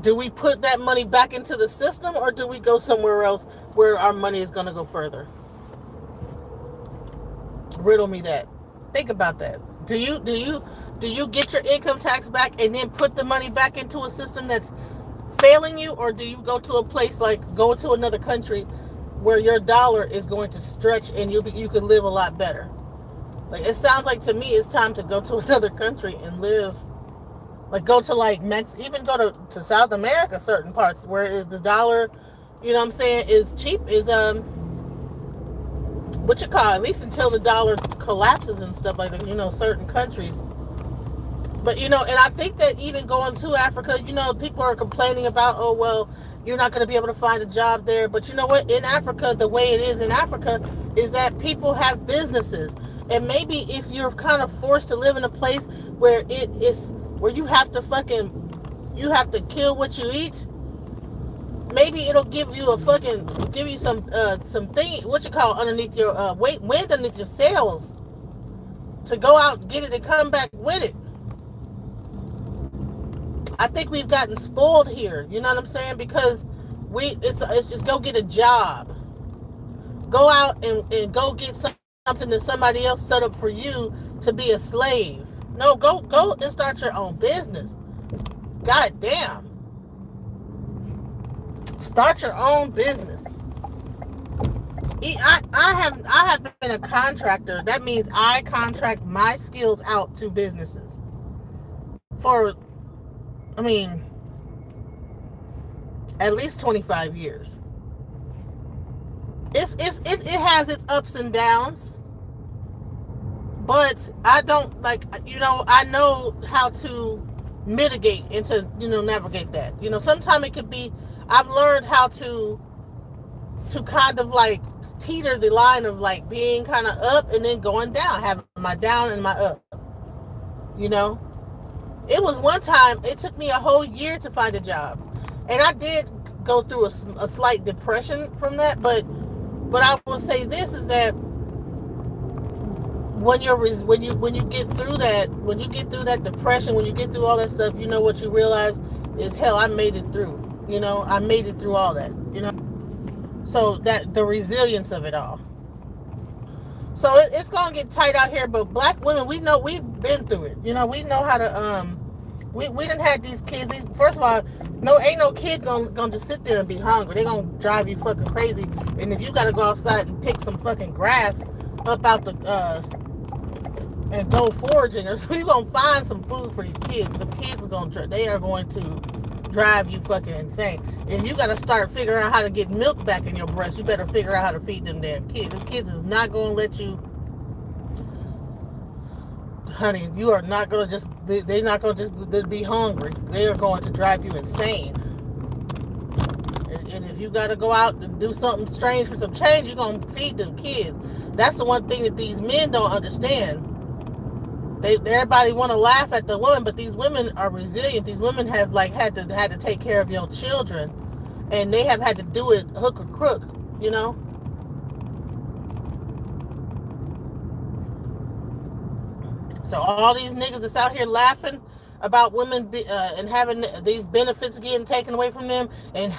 Do we put that money back into the system, or do we go somewhere else where our money is going to go further? Riddle me that. Think about that. Do you get your income tax back and then put the money back into a system that's failing you, or do you go to a place like go to another country where your dollar is going to stretch and you could live a lot better? Like, it sounds like to me it's time to go to another country and live. Like, go to like even go to South America, certain parts where the dollar, you know what I'm saying, is cheap, is what you call, at least until the dollar collapses and stuff like that, certain countries. But, and I think that even going to Africa, people are complaining about, oh, well, you're not going to be able to find a job there. But you know what? In Africa, the way it is in Africa is that people have businesses. And maybe if you're kind of forced to live in a place where you have to kill what you eat, maybe it'll give you some thing, what you call, underneath your wind underneath your sails to go out, get it, and come back with it. I think we've gotten spoiled here, you know what I'm saying? Because it's just go get a job. Go out and go get something that somebody else set up for you to be a slave. No, go and start your own business. God damn. Start your own business. I have been a contractor. That means I contract my skills out to businesses for, at least 25 years. It has its ups and downs, but I don't I know how to mitigate and to navigate that. Sometimes it could be, I've learned how to kind of like teeter the line of like being kind of up and then going down, having my down and my up. It was one time, it took me a whole year to find a job, and I did go through a slight depression from that. But I will say this is that when you get through that depression, when you get through all that stuff, what you realize is, hell, I made it through. I made it through all that. So that the resilience of it all. So it's gonna get tight out here, but black women, we know, we've been through it. We know how to we done had these kids. First of all, ain't no kid gonna just sit there and be hungry. They gonna drive you fucking crazy. And if you gotta go outside and pick some fucking grass up out the and go foraging, or so, you gonna find some food for these kids. The kids they are going to drive you fucking insane. If you gotta start figuring out how to get milk back in your breast, you better figure out how to feed them damn kids. The kids is not gonna let you, honey. You are not gonna they're not gonna just be hungry. They are going to drive you insane. And if you gotta go out and do something strange for some change, you're gonna feed them kids. That's the one thing that these men don't understand. Everybody want to laugh at the women, but these women are resilient. These women have had to take care of your children, and they have had to do it hook or crook. So all these niggas that's out here laughing about women and having these benefits getting taken away from them, and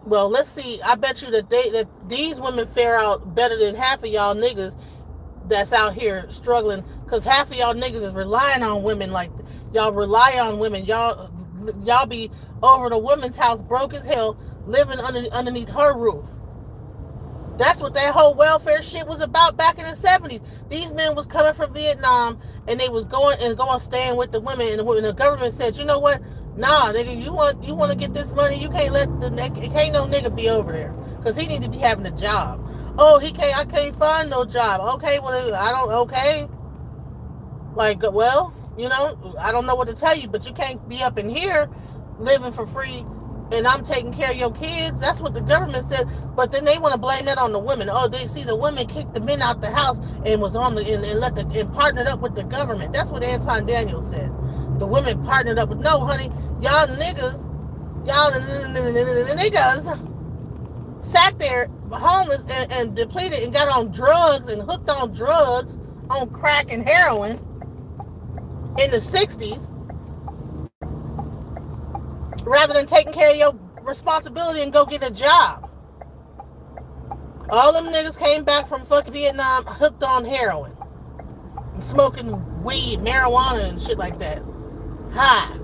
well, let's see. I bet you that these women fare out better than half of y'all niggas that's out here struggling, because half of y'all niggas is relying on women. Like, y'all rely on women. Y'all be over the woman's house broke as hell, living underneath her roof. That's what that whole welfare shit was about back in the 70s. These men was coming from Vietnam, and they was going staying with the women, and the government said, you know what? Nah, nigga, you want to get this money, you can't can't no nigga be over there, because he need to be having a job. Oh, I can't find no job. Okay, well, okay. Like, well, I don't know what to tell you, but you can't be up in here living for free, and I'm taking care of your kids. That's what the government said. But then they want to blame that on the women. Oh, they see the women kicked the men out the house and was on and partnered up with the government. That's what Anton Daniels said. The women partnered up with, no, honey, y'all niggas sat there homeless and depleted and got on drugs and hooked on drugs, on crack and heroin in the 60s. rather than taking care of your responsibility and go get a job. All them niggas came back from fucking Vietnam hooked on heroin and smoking weed, marijuana, and shit like that. High.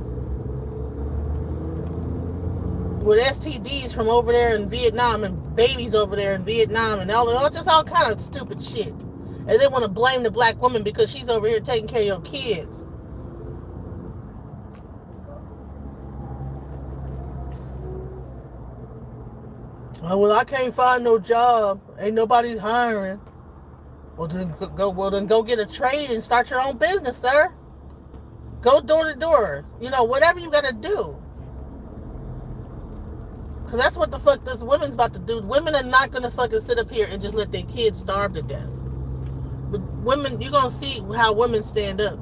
With STDs from over there in Vietnam and babies over there in Vietnam and all kind of stupid shit. And they want to blame the black woman because she's over here taking care of your kids. Oh, well, I can't find no job. Ain't nobody's hiring. Well, then go get a trade and start your own business, sir. Go door to door. Whatever you got to do. Because that's what the fuck this women's about to do. Women are not going to fucking sit up here and just let their kids starve to death. But women, you're going to see how women stand up.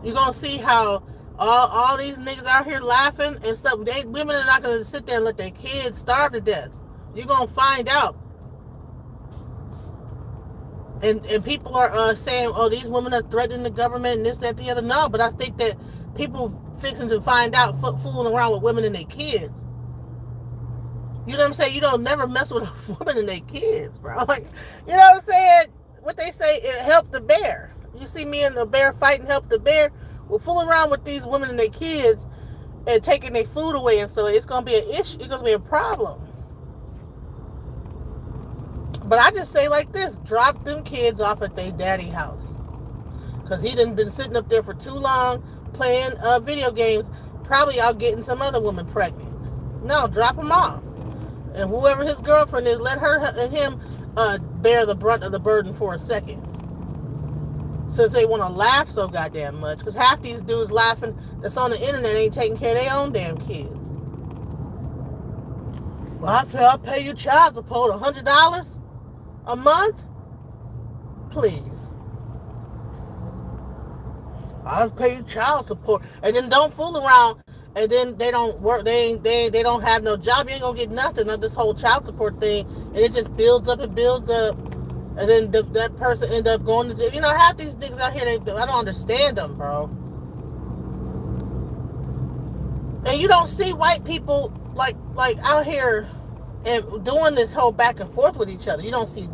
You're going to see how all these niggas out here laughing and stuff. Women are not going to sit there and let their kids starve to death. You're going to find out. And people are saying, oh, these women are threatening the government and this, that, the other. No, but I think that people fixing to find out fooling around with women and their kids. You know what I'm saying? You don't never mess with a woman and their kids, bro. Like, you know what I'm saying? What they say, it helped the bear. You see me and the bear fighting, help the bear. Well, fool around with these women and their kids and taking their food away and stuff. It's going to be an issue. It's going to be a problem. But I just say like this, drop them kids off at their daddy house. Because he done been sitting up there for too long playing video games, probably out getting some other woman pregnant. No, drop them off. And whoever his girlfriend is, let her and him bear the brunt of the burden for a second. Since they want to laugh so goddamn much. Because half these dudes laughing that's on the internet ain't taking care of their own damn kids. Well, I'll pay you child support $100 a month? Please. I'll pay you child support. And then don't fool around. And then they don't work. They don't have no job. You ain't gonna get nothing on this whole child support thing. And it just builds up and builds up. And then that person end up going to, half these niggas out here, I don't understand them, bro. And you don't see white people like out here and doing this whole back and forth with each other. You don't see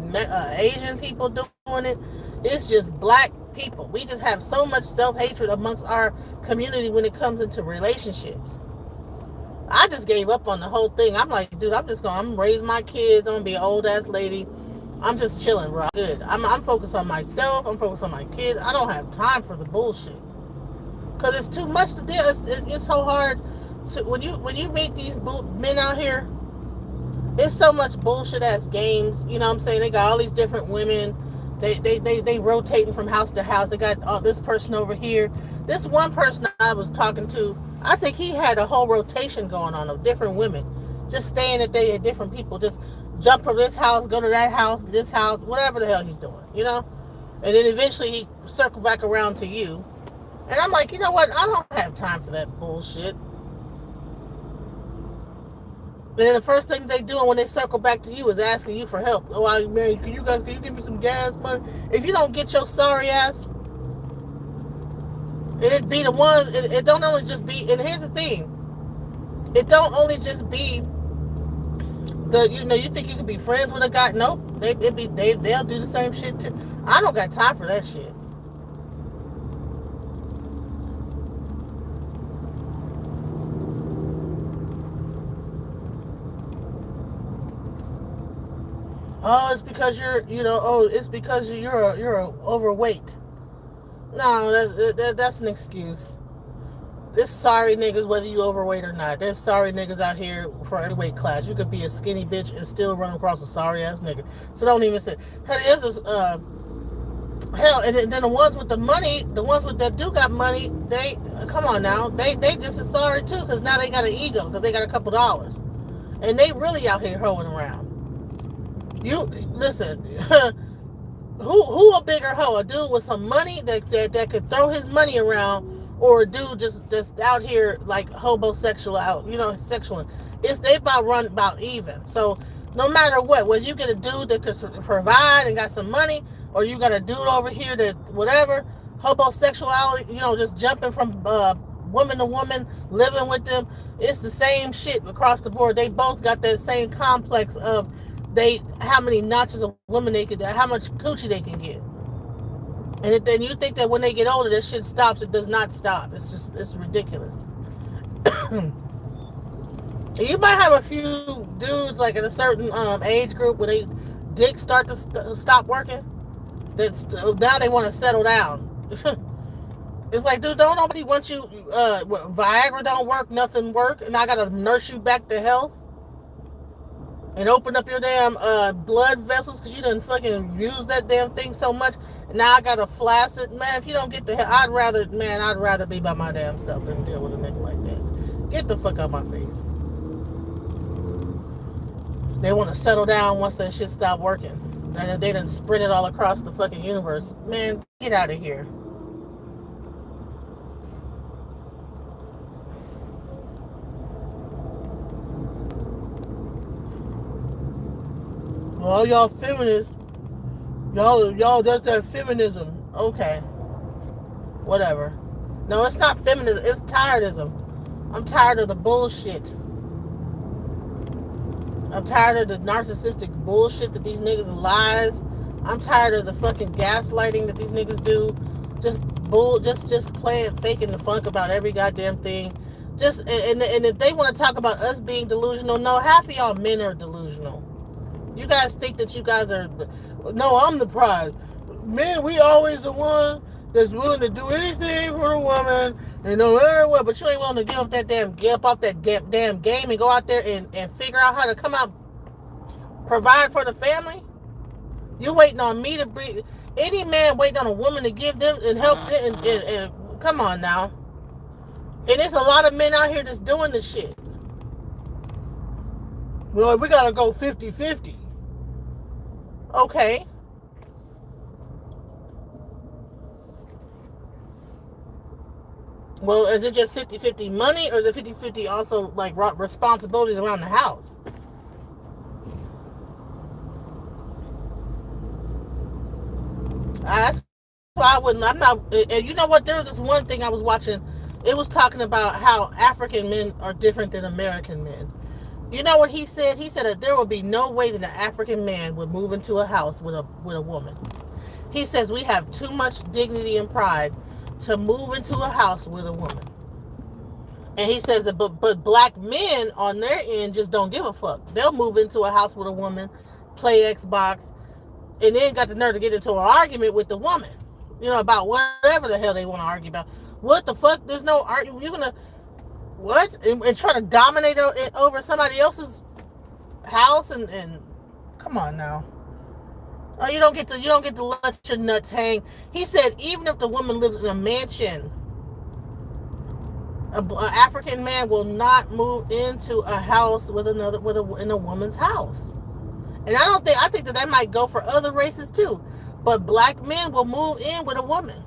Asian people doing it. It's just black people. We just have so much self-hatred amongst our community when it comes into relationships. I just gave up on the whole thing. I'm like, dude, I'm gonna raise my kids. I'm gonna be an old ass lady. I'm just chilling, bro. Good. I'm focused on myself. I'm focused on my kids. I don't have time for the bullshit. Cause it's too much to deal. It's so hard to when you meet these men out here. It's so much bullshit ass games. You know what I'm saying? They got all these different women. They rotating from house to house. They got this person over here. This one person I was talking to, I think he had a whole rotation going on of different women, just staying at different people, just jump from this house, go to that house, this house, whatever the hell he's doing, And then eventually he circled back around to you. And I'm like, you know what? I don't have time for that bullshit. And then the first thing they do when they circle back to you is asking you for help. Oh, man, can you give me some gas money? If you don't get your sorry ass, it'd be the ones. It don't only just be. And here's the thing. It don't only just be the. You think you could be friends with a guy? Nope. They'll do the same shit too. I don't got time for that shit. Oh, it's because you're overweight. No, that's an excuse. There's sorry niggas whether you overweight or not. There's sorry niggas out here for every weight class. You could be a skinny bitch and still run across a sorry ass nigga. So don't even say. And then the ones with the money, the ones that do got money, they come on now. They just as sorry too because now they got an ego because they got a couple dollars, and they really out here hoeing around. You listen, who a bigger hoe? A dude with some money that could throw his money around, or a dude just out here like homosexual out, sexual. They about even. So no matter what, whether you get a dude that could provide and got some money, or you got a dude over here that whatever homosexuality, just jumping from woman to woman living with them. It's the same shit across the board. They both got that same complex of how many notches of women they could, how much coochie they can get. And then you think that when they get older, that shit stops. It does not stop. It's ridiculous. You might have a few dudes like in a certain age group where they dicks start to stop working. Now they want to settle down. It's like, dude, don't nobody want you. Viagra don't work, nothing work, and I gotta nurse you back to health and open up your damn blood vessels because you done fucking use that damn thing so much. And now I gotta flaccid, man. If you don't get the hell, I'd rather be by my damn self than deal with a nigga like that. Get the fuck out my face. They want to settle down once that shit stop working. And they done spread it all across the fucking universe. Man, get out of here. Well, y'all feminists. Y'all does that feminism. Okay. Whatever. No, it's not feminism. It's tiredism. I'm tired of the bullshit. I'm tired of the narcissistic bullshit that these niggas lies. I'm tired of the fucking gaslighting that these niggas do. Just playing, faking the funk about every goddamn thing. And if they want to talk about us being delusional, no, half of y'all men are delusional. You guys think that you guys are, no, I'm the prize. Men, we always the one that's willing to do anything for the woman, and no matter what, but you ain't willing to get up off that damn game and go out there and figure out how to come out, provide for the family. You waiting on me to bring, any man waiting on a woman to give them and help them, and come on now. And there's a lot of men out here that's doing this shit. Well, we gotta go 50-50. Okay. Well, is it just 50-50 money, or is it 50-50 also like responsibilities around the house? That's why I'm not, and you know what, there was this one thing I was watching, it was talking about how African men are different than American men. You know what he said? He said that there would be no way that an African man would move into a house with a woman. He says we have too much dignity and pride to move into a house with a woman. And he says that but black men on their end just don't give a fuck. They'll move into a house with a woman, play Xbox, and then got the nerve to get into an argument with the woman, about whatever the hell they want to argue about. What the fuck? There's no argument. You're gonna what? And try to dominate over somebody else's house and come on now. Oh, you don't get to let your nuts hang. He said even if the woman lives in a mansion, an African man will not move into a house in a woman's house. And I think that might go for other races too. But black men will move in with a woman.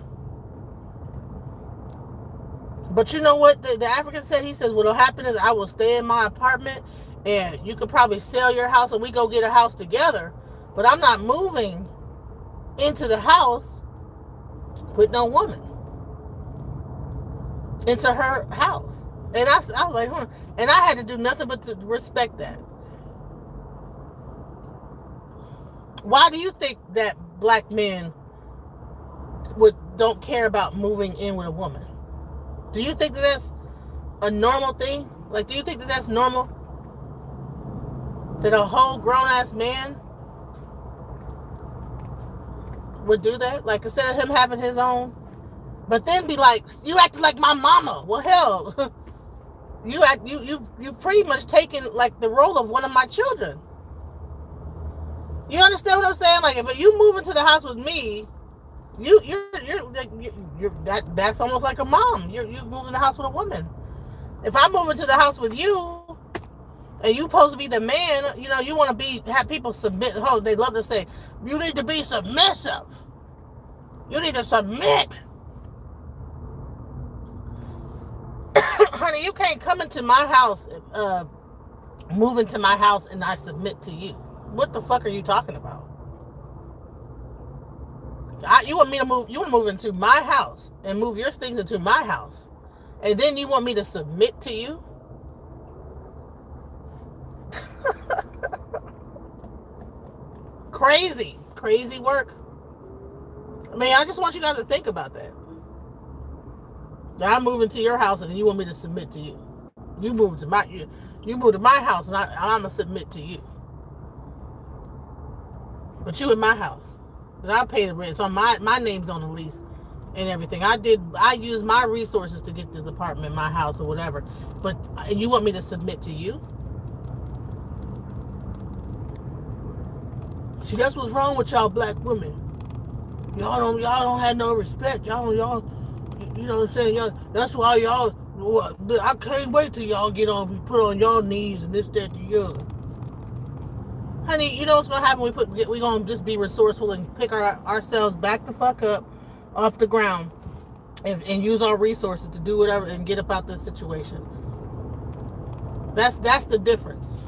But you know what the African said? He says, what'll happen is I will stay in my apartment and you could probably sell your house and we go get a house together. But I'm not moving into the house with no woman. Into her house. And I was like, And I had to do nothing but to respect that. Why do you think that black men don't care about moving in with a woman? Do you think that that's a normal thing? Like, do you think that that's normal? That a whole grown-ass man would do that? Like, instead of him having his own? But then be like, you acted like my mama. Well, hell, you pretty much taken, like, the role of one of my children. You understand what I'm saying? Like, if you move into the house with me, that's almost like a mom. You move in the house with a woman. If I move into the house with you, and you supposed to be the man, you want to have people submit. Oh, they love to say, you need to be submissive. You need to submit. Honey, you can't come into my house, move into my house, and I submit to you. What the fuck are you talking about? You want me to move? You want to move into my house and move your things into my house, And then you want me to submit to you? Crazy work. I mean, I just want you guys to think about that. I'm moving to your house and you want me to submit to you. You move to my house and I'm gonna submit to you. But you in my house. But I pay the rent. So my name's on the lease and everything. I used my resources to get this apartment, my house, or whatever. But you want me to submit to you? See, that's what's wrong with y'all black women. Y'all don't have no respect. Y'all you know what I'm saying? That's why y'all. I can't wait till y'all get on, be put on y'all knees and this, that, the other. Honey, you know what's gonna happen? We gonna just be resourceful and pick ourselves back the fuck up off the ground and use our resources to do whatever and get about this situation. That's the difference.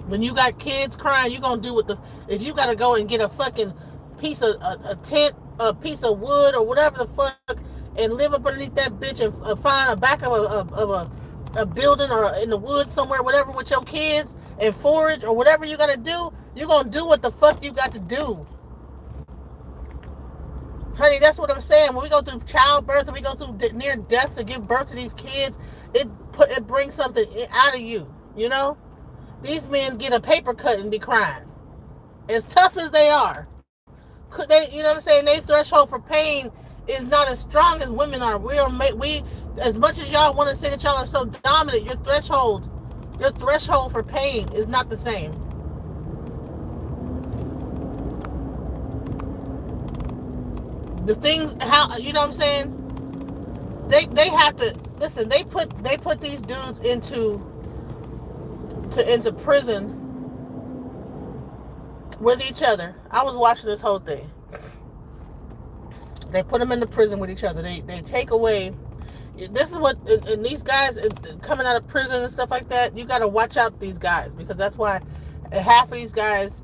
When you got kids crying, you gonna do if you gotta go and get a fucking piece of a tent, a piece of wood or whatever the fuck, and live up underneath that bitch and find a back of a building or in the woods somewhere, whatever, with your kids and forage or whatever you gotta do, you gonna do what the fuck you got to do. Honey, that's what I'm saying. When we go through childbirth and we go through near death to give birth to these kids, it brings something out of you, you know? These men get a paper cut and be crying. As tough as they are. You know what I'm saying? Their threshold for pain is not as strong as women are. We as much as y'all want to say that y'all are so dominant, your threshold for pain is not the same. The things, how, you know what I'm saying? They have to listen. They put these dudes into prison with each other. I was watching this whole thing. They put them into prison with each other. They take away. This is what, and these guys coming out of prison and stuff like that, you got to watch out these guys, because that's why half of these guys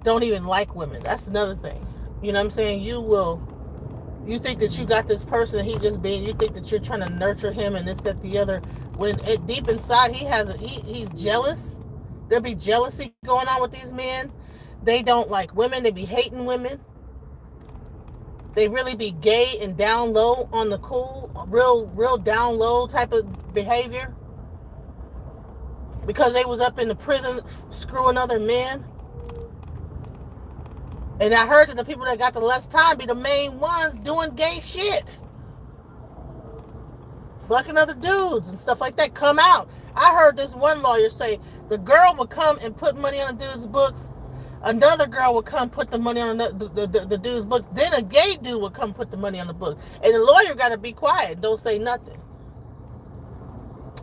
don't even like women. That's another thing. You know what I'm saying? You think that you got this person, you think that you're trying to nurture him and this, that, the other, when deep inside he's jealous. There'll be jealousy going on with these men. They don't like women. They be hating women. They really be gay and down low on the cool, real down low type of behavior, because they was up in the prison screwing other men. And I heard that the people that got the less time be the main ones doing gay shit. Fucking other dudes and stuff like that come out. I heard this one lawyer say the girl would come and put money on the dude's books. Another girl would come put the money on the dude's books. Then a gay dude would come put the money on the books. And the lawyer got to be quiet. Don't say nothing.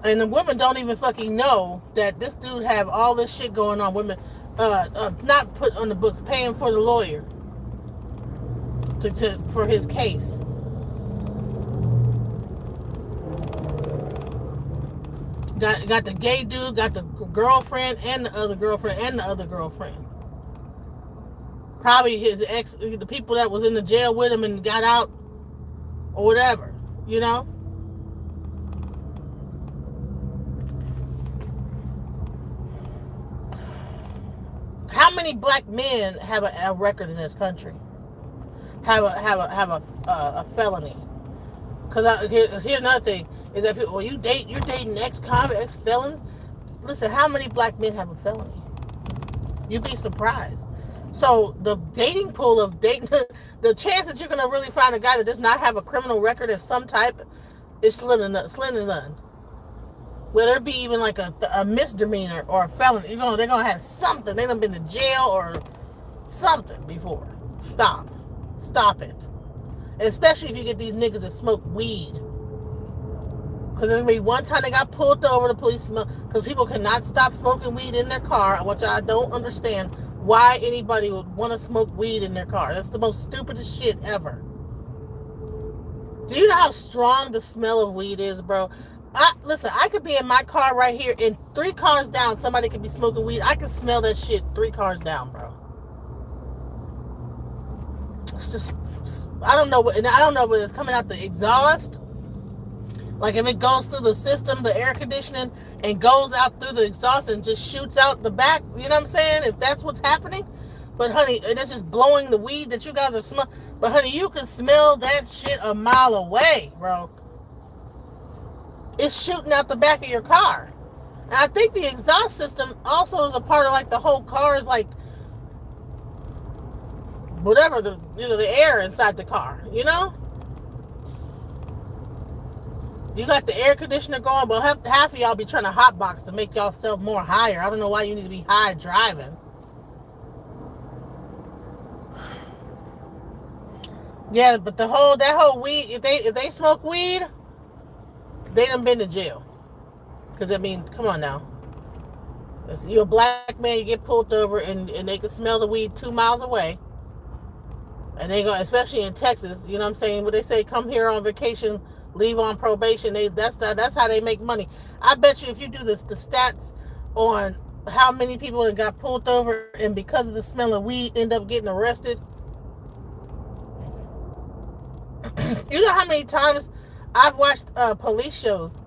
And the women don't even fucking know that this dude have all this shit going on. Women not put on the books, paying for the lawyer for his case. Got the gay dude, got the girlfriend and the other girlfriend and the other girlfriend. Probably his ex, the people that was in the jail with him and got out or whatever, you know? How many black men have a record in this country? Have a felony? Because here's another thing is that people, you're dating ex-convict, ex-felons. Listen, how many black men have a felony? You'd be surprised. So the dating pool of dating, the chance that you're gonna really find a guy that does not have a criminal record of some type is slim to none. Whether it be even like a misdemeanor or a felony, they're gonna have something. They done been to jail or something before. Stop it. Especially if you get these niggas that smoke weed. Because there's gonna be one time they got pulled over, the police smoke, because people cannot stop smoking weed in their car, which I don't understand why anybody would want to smoke weed in their car. That's the most stupidest shit ever. Do you know how strong the smell of weed is, bro? Listen, I could be in my car right here, and 3 cars down, somebody could be smoking weed. I can smell that shit 3 cars down, bro. It's just, I don't know, and I don't know whether it's coming out the exhaust. Like if it goes through the system, the air conditioning, and goes out through the exhaust and just shoots out the back, you know what I'm saying? If that's what's happening. But honey, and it's just blowing the weed that you guys are smelling. But honey, you can smell that shit a mile away, bro. It's shooting out the back of your car. And I think the exhaust system also is a part of like the whole car's like whatever, the air inside the car, you know? You got the air conditioner going, but half of y'all be trying to hotbox to make yourself more higher. I don't know why you need to be high driving. Yeah, but that whole weed, if they smoke weed, they done been to jail. Because I mean, come on now. You're a black man, you get pulled over, and they can smell the weed 2 miles away. And they go, especially in Texas, you know what I'm saying? What they say, come here on vacation, leave on probation. That's how they make money. I bet you if you do the stats on how many people that got pulled over and because of the smell of weed end up getting arrested. You know how many times I've watched police shows?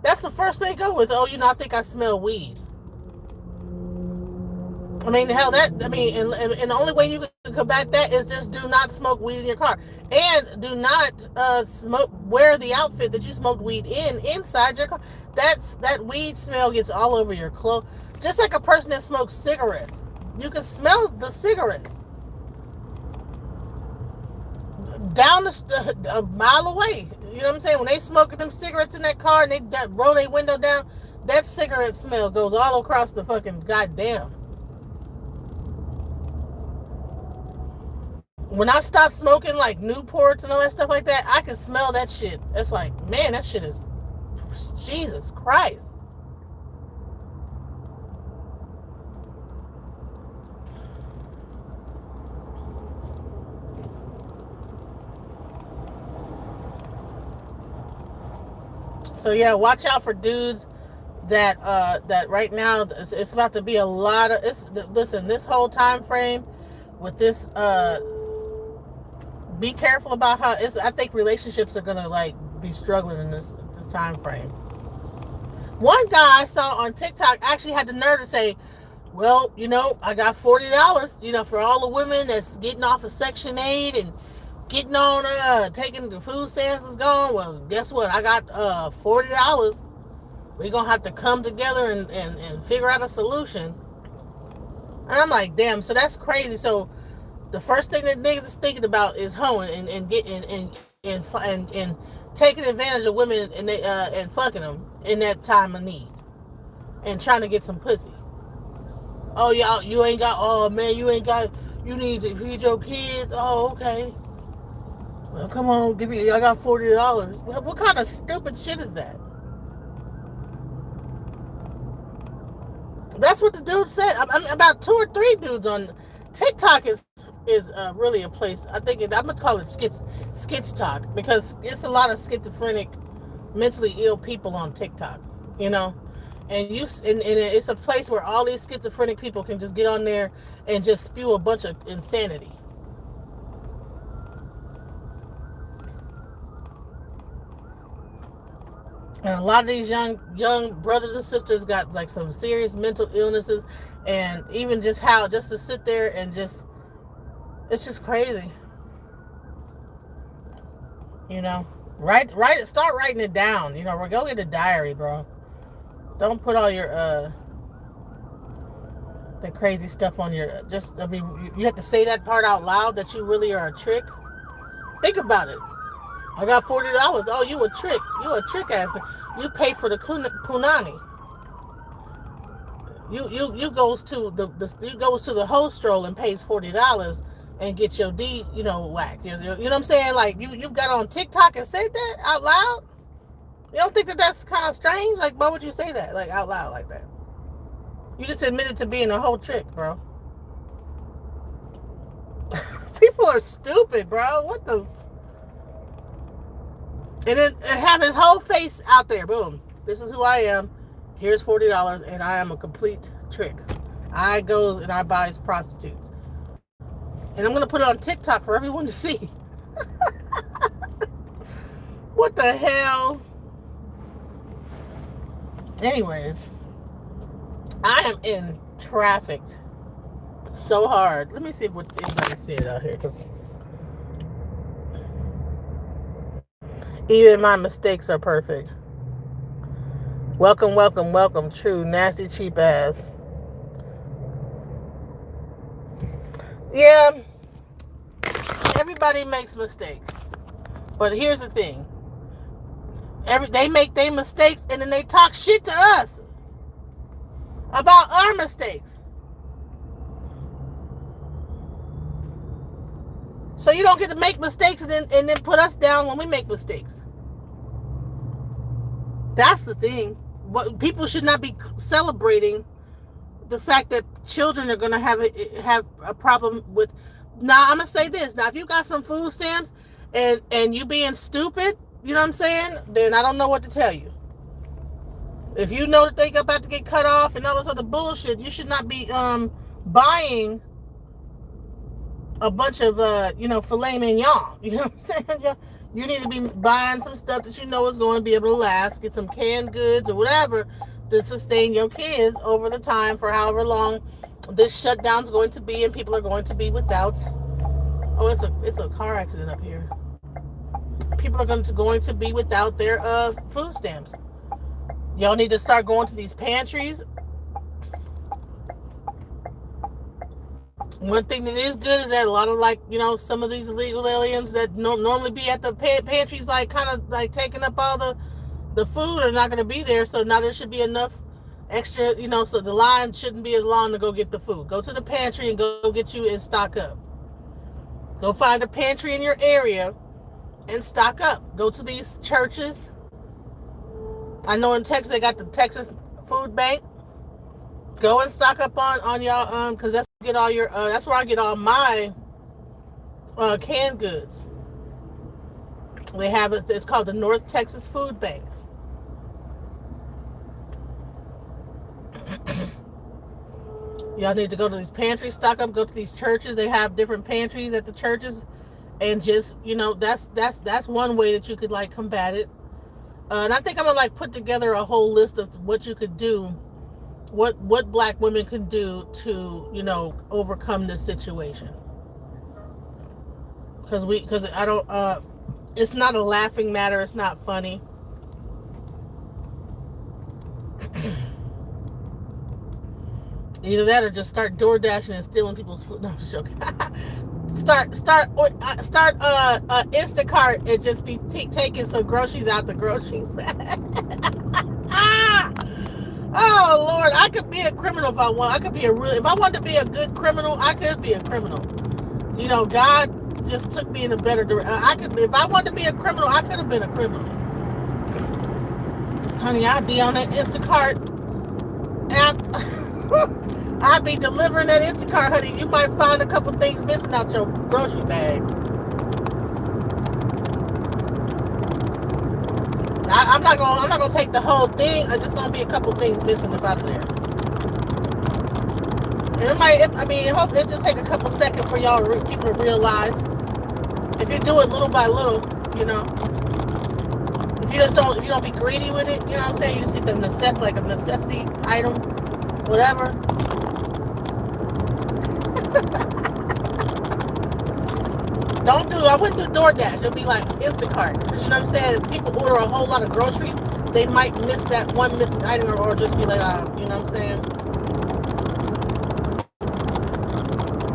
That's the first they go with. Oh, I think I smell weed. I mean, hell, and the only way you can combat that is just do not smoke weed in your car. And do not wear the outfit that you smoked weed inside your car. That weed smell gets all over your clothes. Just like a person that smokes cigarettes. You can smell the cigarettes. Down a mile away. You know what I'm saying? When they smoking them cigarettes in that car and they roll their window down, that cigarette smell goes all across the fucking goddamn. When I stopped smoking like Newports and all that stuff like that, I can smell that shit. It's like, man, that shit is Jesus Christ. So yeah, watch out for dudes that right now it's about to be a lot of. Listen, this whole time frame with this. Be careful about how I think relationships are gonna like be struggling in this time frame. One guy I saw on TikTok actually had the nerve to say, "Well, I got $40, for all the women that's getting off of Section 8 and getting on taking the food stamps is gone. Well, guess what? I got $40. We're gonna have to come together and figure out a solution." And I'm like, damn, so that's crazy. So the first thing that niggas is thinking about is hoeing and getting and taking advantage of women and fucking them in that time of need and trying to get some pussy. Oh, y'all, you ain't got. Oh man, you need to feed your kids. Oh, okay. Well, come on, give me. I got $40. What kind of stupid shit is that? That's what the dude said. About 2 or 3 dudes on TikTok is really a place. I think I'm gonna call it skits talk because it's a lot of schizophrenic, mentally ill people on TikTok. And it's a place where all these schizophrenic people can just get on there and just spew a bunch of insanity. And a lot of these young brothers and sisters got like some serious mental illnesses, and even just to sit there and just, it's just crazy. Start writing it down. Go get a diary, bro. Don't put all your the crazy stuff on your. You have to say that part out loud that you really are a trick. Think about it. I got $40. Oh, you a trick. You a trick ass. You pay for the punani. You goes to the host stroll and pays $40 and get your D, whack. You know what I'm saying? Like you got on TikTok and said that out loud. You don't think that's kind of strange? Like, why would you say that like out loud like that? You just admitted to being a whole trick, bro. People are stupid, bro. What the? And then have his whole face out there. Boom. This is who I am. Here's $40, and I am a complete trick. I goes and I buys prostitutes. And I'm going to put it on TikTok for everyone to see. What the hell? Anyways, I am in traffic so hard. Let me see what anybody said out here, because even my mistakes are perfect. Welcome, welcome, welcome, true, nasty, cheap ass. Yeah, everybody makes mistakes. But here's the thing. They make their mistakes and then they talk shit to us about our mistakes. So you don't get to make mistakes and then put us down when we make mistakes. That's the thing. What people should not be celebrating the fact that children are going to have a problem with. Now I'm gonna say this. Now if you got some food stamps and you being stupid, you know what I'm saying? Then I don't know what to tell you. If you know that they about to get cut off and all this other bullshit, you should not be buying a bunch of filet mignon. You know what I'm saying? You need to be buying some stuff that you know is going to be able to last. Get some canned goods or whatever to sustain your kids over the time for however long this shutdown is going to be, and people are going to be without. Oh, it's a car accident up here. People are going to be without their food stamps. Y'all need to start going to these pantries. One thing that is good is that a lot of some of these illegal aliens that normally be at the pantries kind of taking up all the food are not going to be there. So now there should be enough extra, so the line shouldn't be as long to go get the food. Go to the pantry and go get you and stock up. Go find a pantry in your area and stock up. Go to these churches. I know in Texas they got the Texas Food Bank. Go and stock up on y'all because that's where I get all your that's where I get all my canned goods. They have it. It's called the North Texas Food Bank. Y'all need to go to these pantries, stock up. Go to these churches. They have different pantries at the churches, and just that's one way that you could combat it. And I think I'm gonna put together a whole list of what you could do, what black women can do to overcome this situation. Because I don't. It's not a laughing matter. It's not funny. Either that or just start door dashing and stealing people's food. No, I'm joking. Start Instacart and just be taking some groceries out the grocery bag. Oh Lord, I could be a criminal if I want. If I wanted to be a good criminal, I could be a criminal. God just took me in a better direction. If I wanted to be a criminal, I could have been a criminal. Honey, I'd be on that Instacart app. I'd be delivering that Instacart, honey. You might find a couple things missing out your grocery bag. I'm not gonna take the whole thing. There's just gonna be a couple things missing about there. And it just take a couple seconds for people to realize. If you do it little by little, if you don't be greedy with it, you know what I'm saying? You just get the necessity item, whatever. I wouldn't do DoorDash. It'll be like Instacart. Because you know what I'm saying? If people order a whole lot of groceries, they might miss that one missing item or just be like, you know what I'm saying?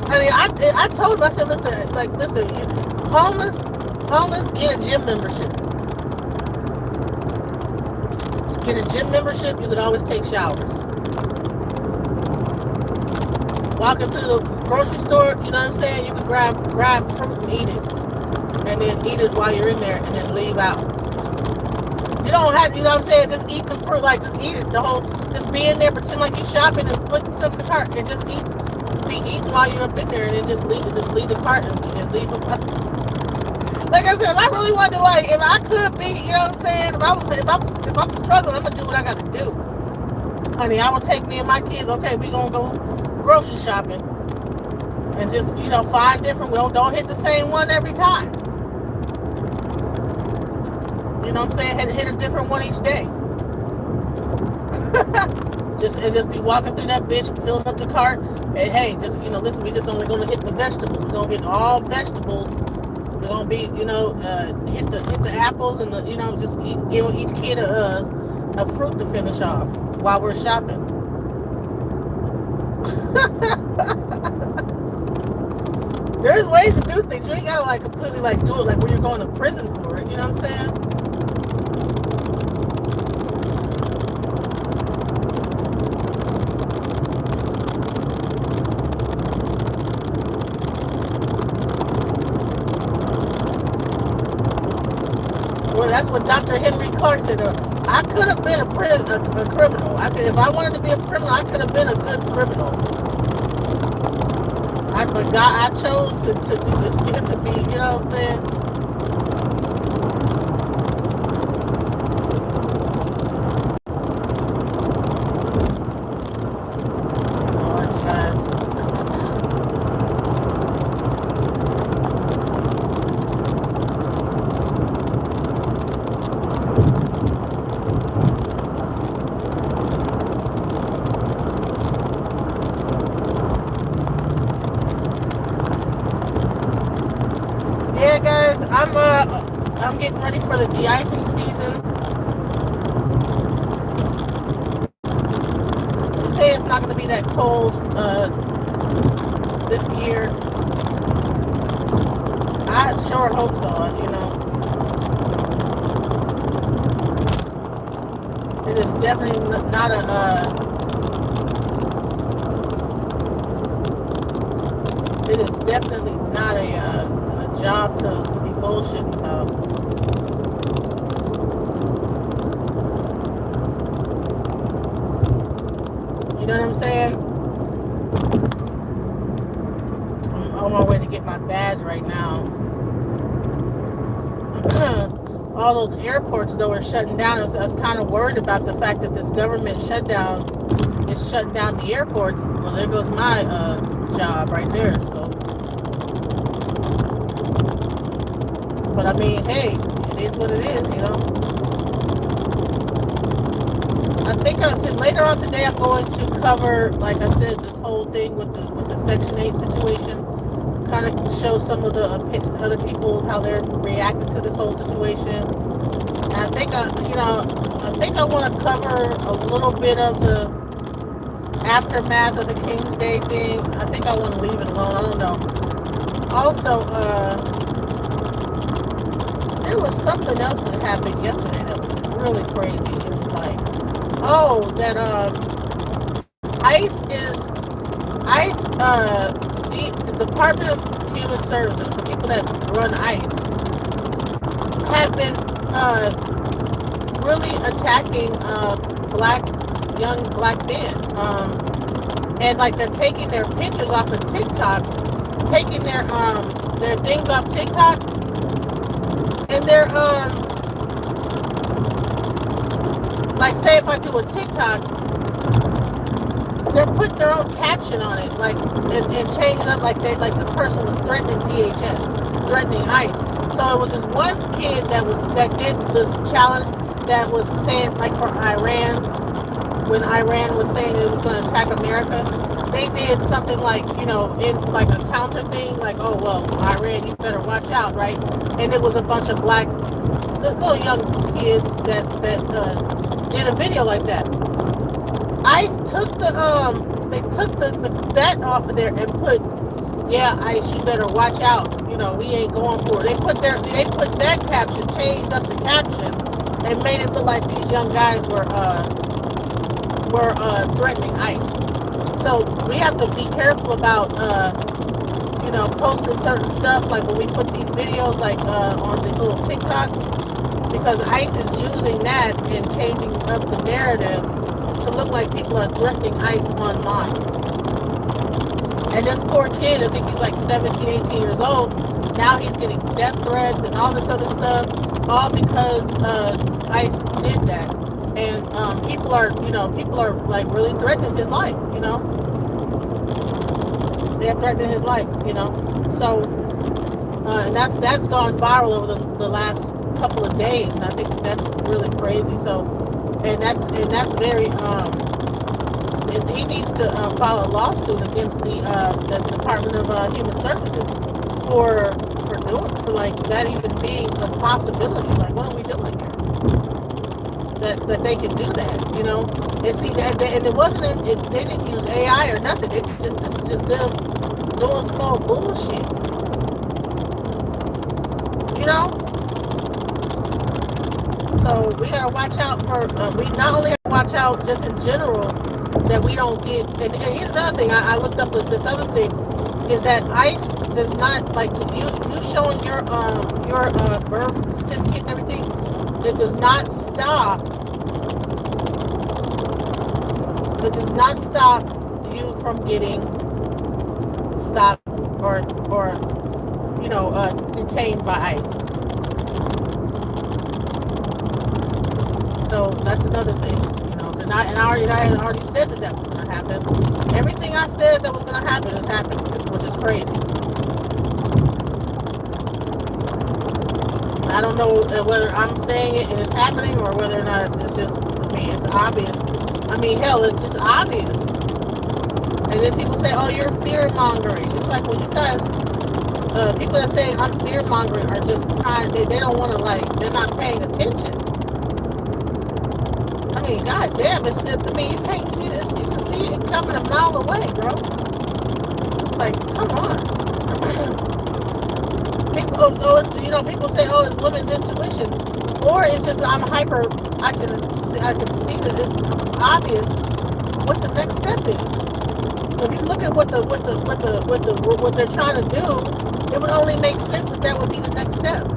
Honey, I told him, I said, listen, homeless, get a gym membership. Get a gym membership, you could always take showers. Walking through the grocery store, you know what I'm saying? You can grab fruit and eat it. And then eat it while you're in there and then leave out. You don't have, you know what I'm saying? Just eat the fruit, just eat it. Just be in there, pretend like you're shopping and putting stuff in the cart and just eat. Just be eating while you're up in there and then just leave the cart and leave it. Like I said, if I really wanted to, if I could be, you know what I'm saying? If I'm struggling, I'm gonna do what I gotta do. Honey, I will take me and my kids, okay, we gonna go grocery shopping. And just, find different. Well, don't hit the same one every time. You know what I'm saying? Hit a different one each day. just be walking through that bitch, filling up the cart. And hey, just, listen, we just only gonna hit the vegetables. We're gonna hit all vegetables. We're gonna be, hit the apples and just give each kid a fruit to finish off while we're shopping. There's ways to do things. You ain't gotta completely do it where you're going to prison for it. You know what I'm saying? Well, that's what Dr. Henry Clark said. I could have been a criminal. If I wanted to be a criminal, I could have been a good criminal. But God, I chose to do this here to be, you know what I'm saying? Lord, you guys. Yeah, guys, I'm getting ready for the de-icing season. They say it's not going to be that cold this year. I sure hope so. It is definitely not It is definitely not a job to be bullshitting about. You know what I'm saying? I'm on my way to get my badge right now. All those airports, though, are shutting down. I was kind of worried about the fact that this government shutdown is shutting down the airports. Well, there goes my job right there. So. But I mean, hey, it is what it is, I think later on today I'm going to cover, like I said, this whole thing with the Section 8 situation. Kind of show some of the other people how they're reacting to this whole situation. And I think I want to cover a little bit of the aftermath of the King's Day thing. I think I want to leave it alone. I don't know. Also, there was something else that happened yesterday that was really crazy. It was like, that the Department of Human Services, the people that run ICE, have been really attacking young black men, and they're taking their pictures off of TikTok, taking their things off TikTok. And they're, say if I do a TikTok, they're putting their own caption on it, and changing up, this person was threatening DHS, threatening ICE. So it was this one kid that did this challenge that was saying, for Iran, when Iran was saying it was going to attack America, they did something in a counter thing, Iran, you better watch out, right? And it was a bunch of black, little young kids that did a video like that. ICE took that off of there and put, yeah, ICE, you better watch out. We ain't going for it. They put that caption, changed up the caption, and made it look like these young guys were threatening ICE. So we have to be careful about posting certain stuff, like when we put these videos on these little TikToks, because ICE is using that and changing up the narrative to look like people are threatening ICE online. And this poor kid, I think he's 17, 18 years old, now he's getting death threats and all this other stuff, all because ICE did that. And people are really threatening his life, they're threatening his life. So and that's gone viral over the last couple of days, and I think that's really crazy. So, and that's very he needs to file a lawsuit against the Department of Human Services for like that even being a possibility. Like, what are we doing here? That they can do that, And see and it wasn't they didn't use AI or nothing. This is just them doing some old bullshit. So we gotta watch out for. We not only have to watch out just in general that we don't get. And here's another thing. I looked up with this other thing is that ICE does not like you showing your birth certificate and everything. It does not stop. It does not stop you from getting stopped or detained by ICE. So that's another thing, and I had already said that was going to happen. Everything I said that was going to happen is happening, which is crazy. I don't know whether I'm saying it and it's happening or whether or not it's just, it's obvious. Hell, it's just obvious. And then people say, oh, you're fear-mongering. It's like, well, you guys, people that say I'm fear-mongering are just they don't want to, they're not paying attention. God damn, you can't see this. You can see it coming a mile away, bro. Like, come on. People say, oh, it's women's intuition. Or it's just that I'm hyper. I can see that it's obvious what the next step is. If you look at what they're trying to do, it would only make sense that would be the next step.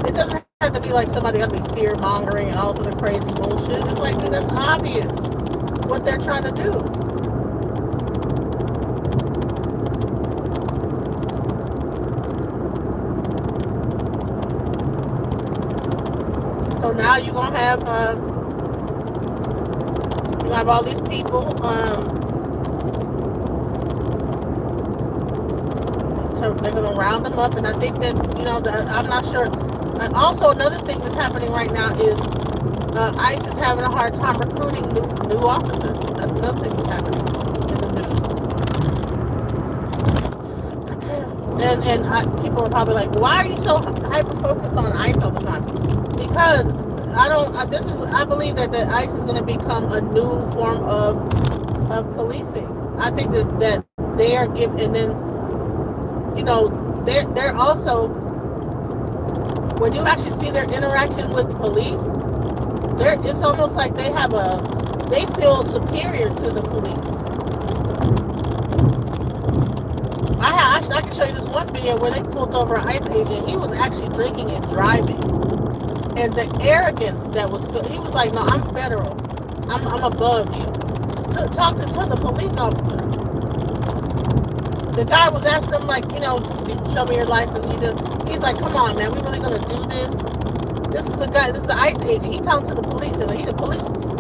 It doesn't have to be like somebody got to be fear mongering and all this other crazy bullshit. It's like, dude, that's obvious what they're trying to do. So now you're gonna have all these people. So they're gonna round them up, and I think that I'm not sure. Also, another thing that's happening right now is ICE is having a hard time recruiting new officers. That's another thing that's happening in the news. And people are probably like, why are you so hyper focused on ICE all the time? Because I believe that ICE is going to become a new form of policing. I think that they are giving, and then they're also, when you actually see their interaction with police, it's almost like they feel superior to the police. I can show you this one video where they pulled over an ICE agent. He was actually drinking and driving. And the arrogance that was, he was like, no, I'm federal. I'm above you. Talk to the police officer. The guy was asking him, like, you show me your license. He's like, come on, man, we really gonna do this? This is the ICE agent. He talking to the police. And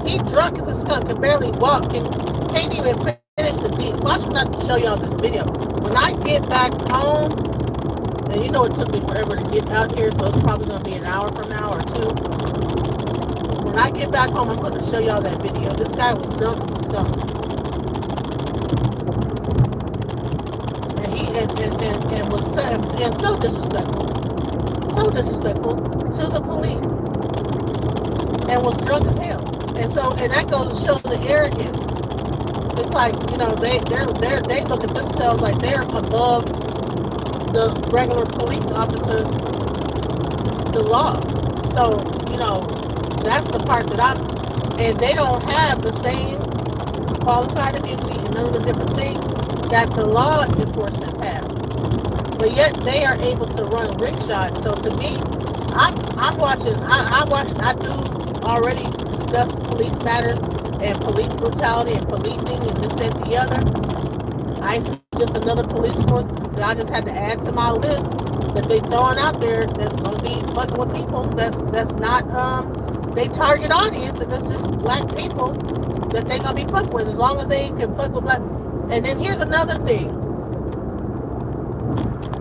he drunk as a skunk, can barely walk, and can't even finish the deal. Watch me not show y'all this video. When I get back home, and it took me forever to get out here, so it's probably gonna be an hour from now or two. When I get back home, I'm gonna show y'all that video. This guy was drunk as a skunk. And was so disrespectful to the police, and was drunk as hell. And that goes to show the arrogance. It's like, they look at themselves like they're above the regular police officers, the law. So that's the part that and they don't have the same qualified immunity and none of the different things that the law enforcement have. But yet they are able to run rickshod. So to me, I'm watching. I do already discuss police matters and police brutality and policing and this, that, and the other. ICE is just another police force that I just had to add to my list that they throwing out there that's gonna be fucking with people. That's not they target audience, and that's just black people that they gonna be fucking with. As long as they can fuck with black. And then here's another thing.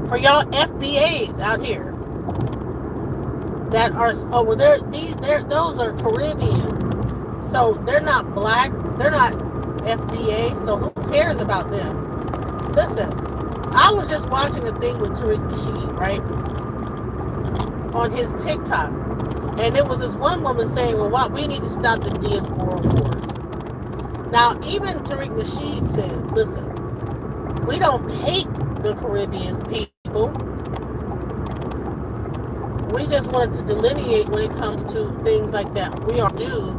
For y'all FBAs out here that are, those are Caribbean. So they're not black, they're not FBA, so who cares about them? Listen, I was just watching a thing with Tariq Nasheed, right? On his TikTok. And there was this one woman saying, well, we need to stop the diaspora wars. Now, even Tariq Nasheed says, listen, we don't hate the Caribbean people. We just wanted to delineate when it comes to things like that we are due,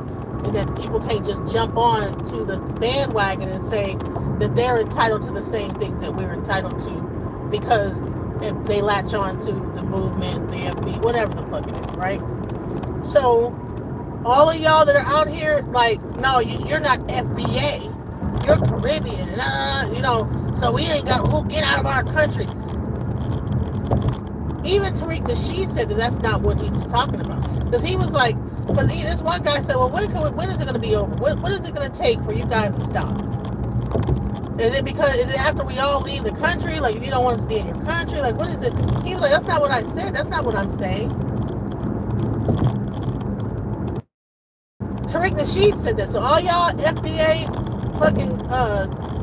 and that people can't just jump on to the bandwagon and say that they're entitled to the same things that we're entitled to because if they latch on to the movement, the FB, whatever the fuck it is, right? So, all of y'all that are out here, like, no, you're not FBA. You're Caribbean, so we ain't got to get out of our country. Even Tariq Nasheed said that that's not what he was talking about. Because he was like, this one guy said, well, when is it going to be over? What is it going to take for you guys to stop? Is it after we all leave the country? Like, if you don't want us to be in your country? Like, what is it? He was like, that's not what I said. That's not what I'm saying. Tariq Nasheed said that. So all y'all FBA fucking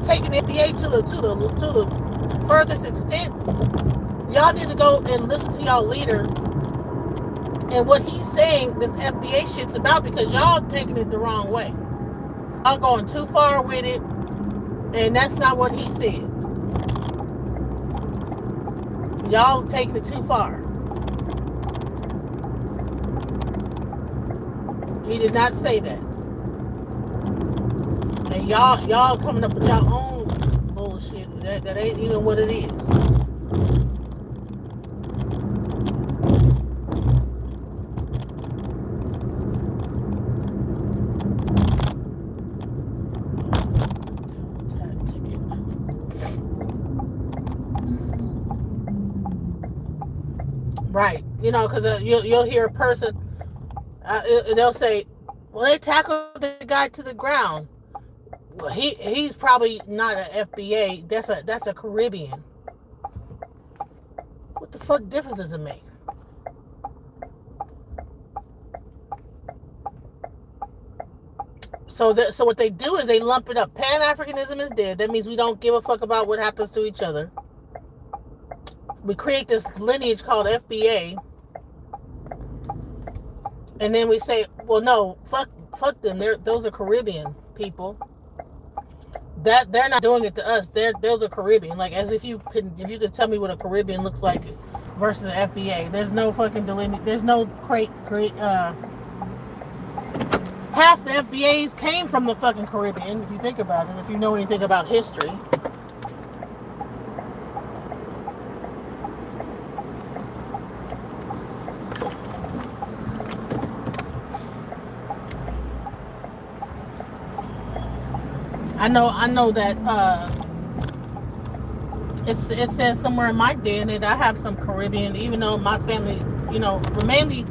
taking FBA to the furthest extent, y'all need to go and listen to y'all leader and what he's saying this FBA shit's about, because y'all taking it the wrong way. Y'all going too far with it, and that's not what he said. Y'all taking it too far. He did not say that. And y'all coming up with y'all own bullshit that ain't even what it is. Right, because you'll hear a person, they'll say, well, they tackled the guy to the ground. Well, he's probably not an FBA. That's a Caribbean. What the fuck difference does it make? So what they do is they lump it up. Pan-Africanism is dead. That means we don't give a fuck about what happens to each other. We create this lineage called FBA, and then we say, well, no, fuck them. Those are Caribbean people. That they're not doing it to us. Those are Caribbean. Like, as if you could tell me what a Caribbean looks like versus an FBA. There's no fucking delineate. There's no great. Half the FBAs came from the fucking Caribbean. If you think about it, if you know anything about history. I know that it says somewhere in my DNA that I have some Caribbean, even though my family, were mainly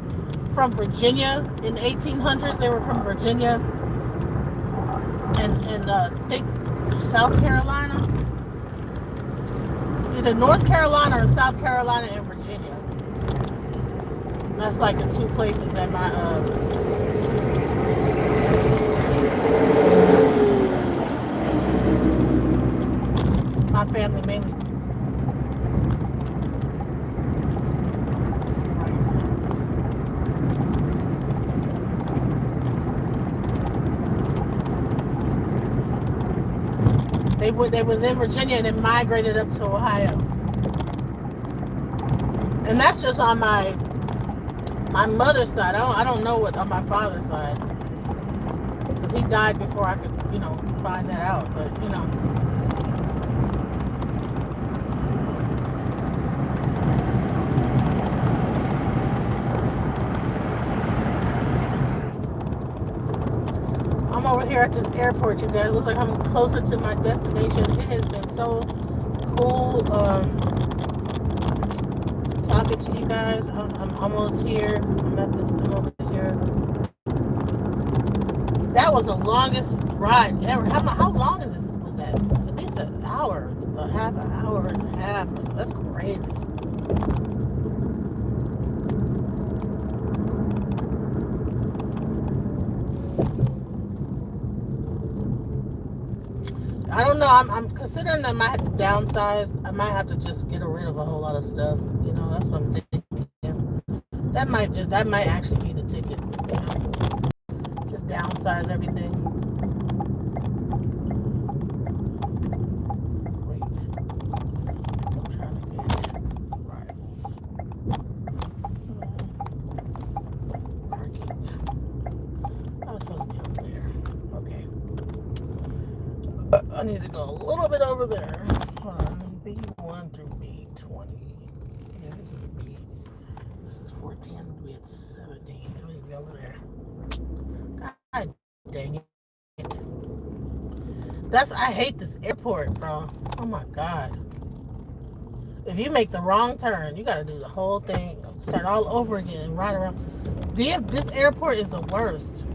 from Virginia in the 1800s. They were from Virginia and I think South Carolina, either North Carolina or South Carolina and Virginia. That's like the two places that my family mainly. They was in Virginia and then migrated up to Ohio. And that's just on my mother's side. I don't know what on my father's side, because he died before I could, find that out. But I'm over here at this airport, you guys. It looks like I'm closer to my destination. It has been so cool talking to you guys. I'm almost here. I'm over here. That was the longest ride ever. How long was that? At least hour, a half an hour and a half. So that's crazy. I don't know. I'm considering that I might have to downsize. I might have to just get rid of a whole lot of stuff. That's what I'm thinking. That might actually be the ticket. Just downsize everything. Wait, I'm trying to get rivals. Parking. I was supposed to be over there. Okay. I need to go a little bit over there. Hold on. B1 through B20. Yeah, this is B. This is 14. We had 17. I need to be over there. God dang it. I hate this airport, bro. Oh my God. If you make the wrong turn, you gotta do the whole thing. Start all over again and ride around. This airport is the worst.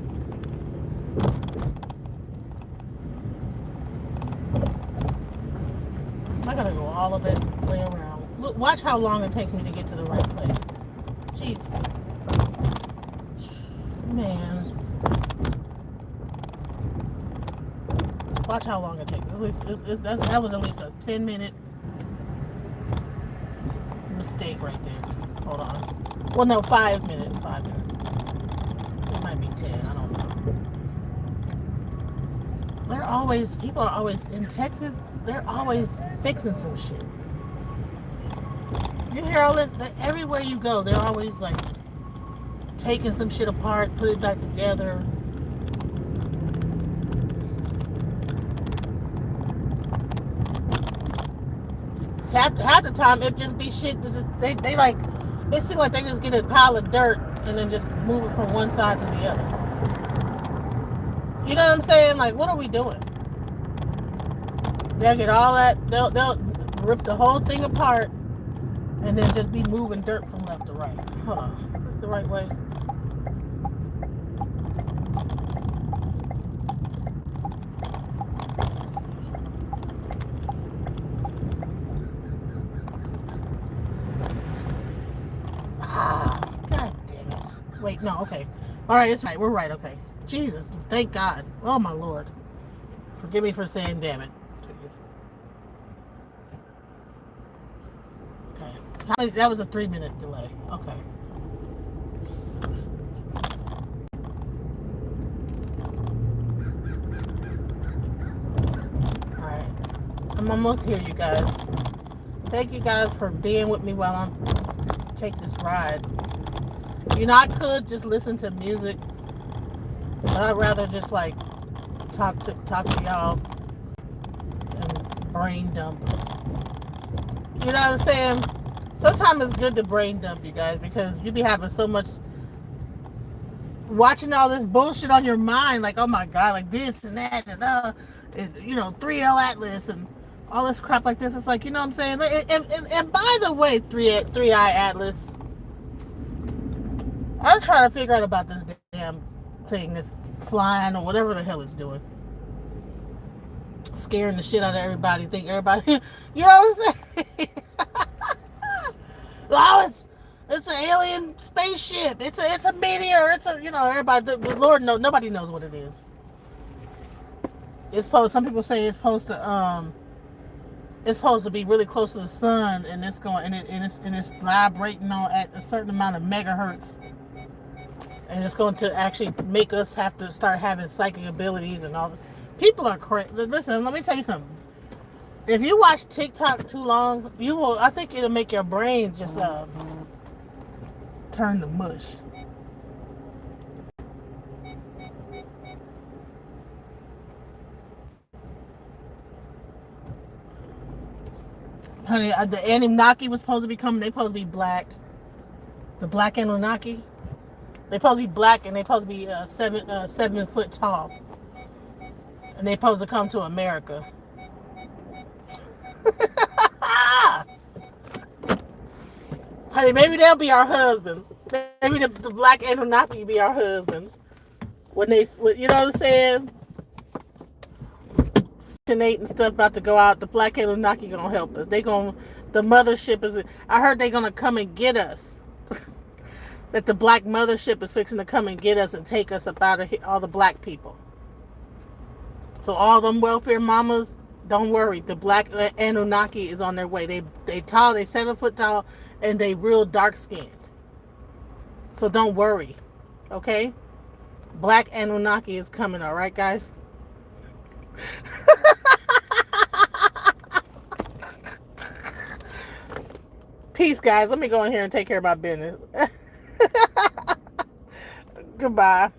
I gotta go all of it way around. Look, watch how long it takes me to get to the right place. Jesus. Man. Watch how long it takes. At least that was at least a 10-minute mistake right there. Hold on. Well, no, 5 minutes. 5 minutes. It might be 10. I don't know. People are always in Texas. They're always fixing some shit. You hear all this? Everywhere you go, they're always like taking some shit apart, put it back together. Half the time it just be shit. They like, it seems like they just get a pile of dirt and then just move it from one side to the other. You know what I'm saying? Like, what are we doing? They'll get all that. They'll rip the whole thing apart and then just be moving dirt from left to right. Hold on, that's the right way. God damn it. Wait, no, okay. Alright, it's right. We're right, okay. Jesus, thank God. Oh my Lord. Forgive me for saying damn it. Okay. That was a 3-minute delay. Okay. Alright. I'm almost here, you guys. Thank you guys for being with me while I take this ride. I could just listen to music, but I'd rather just like talk to y'all and brain dump. You know what I'm saying? Sometimes it's good to brain dump, you guys, because you be having so much watching all this bullshit on your mind, like, oh my God, like this and that and 3L Atlas and all this crap like this. It's like, you know what I'm saying? And by the way, 3I Atlas, I'm trying to figure out about this damn thing that's flying or whatever the hell it's doing. Scaring the shit out of everybody. Think everybody, you know what I'm saying? Oh, it's an alien spaceship. It's a meteor. Everybody, Lord knows, nobody knows what it is. Some people say it's supposed to be really close to the sun, and it's vibrating on at a certain amount of megahertz, and it's going to actually make us have to start having psychic abilities and all. People are crazy. Listen, let me tell you something. If you watch TikTok too long, I think it'll make your brain just turn to mush. Honey, the Anunnaki was supposed to be coming. They supposed to be black. The black Anunnaki. They supposed to be black, and they supposed to be 7 foot tall. And they supposed to come to America. Honey, maybe they'll be our husbands. Maybe the black Anunnaki be our husbands. You know what I'm saying? 8 and stuff about to go out. The Black Anunnaki gonna help us. The mothership is. I heard they gonna come and get us. That the black mothership is fixing to come and get us and take us up out of all the black people. So all them welfare mamas, don't worry. The Black Anunnaki is on their way. They tall. They 7 foot tall, and they real dark skinned. So don't worry, okay? Black Anunnaki is coming. All right, guys. Peace, guys. Let me go in here and take care of my business. Goodbye.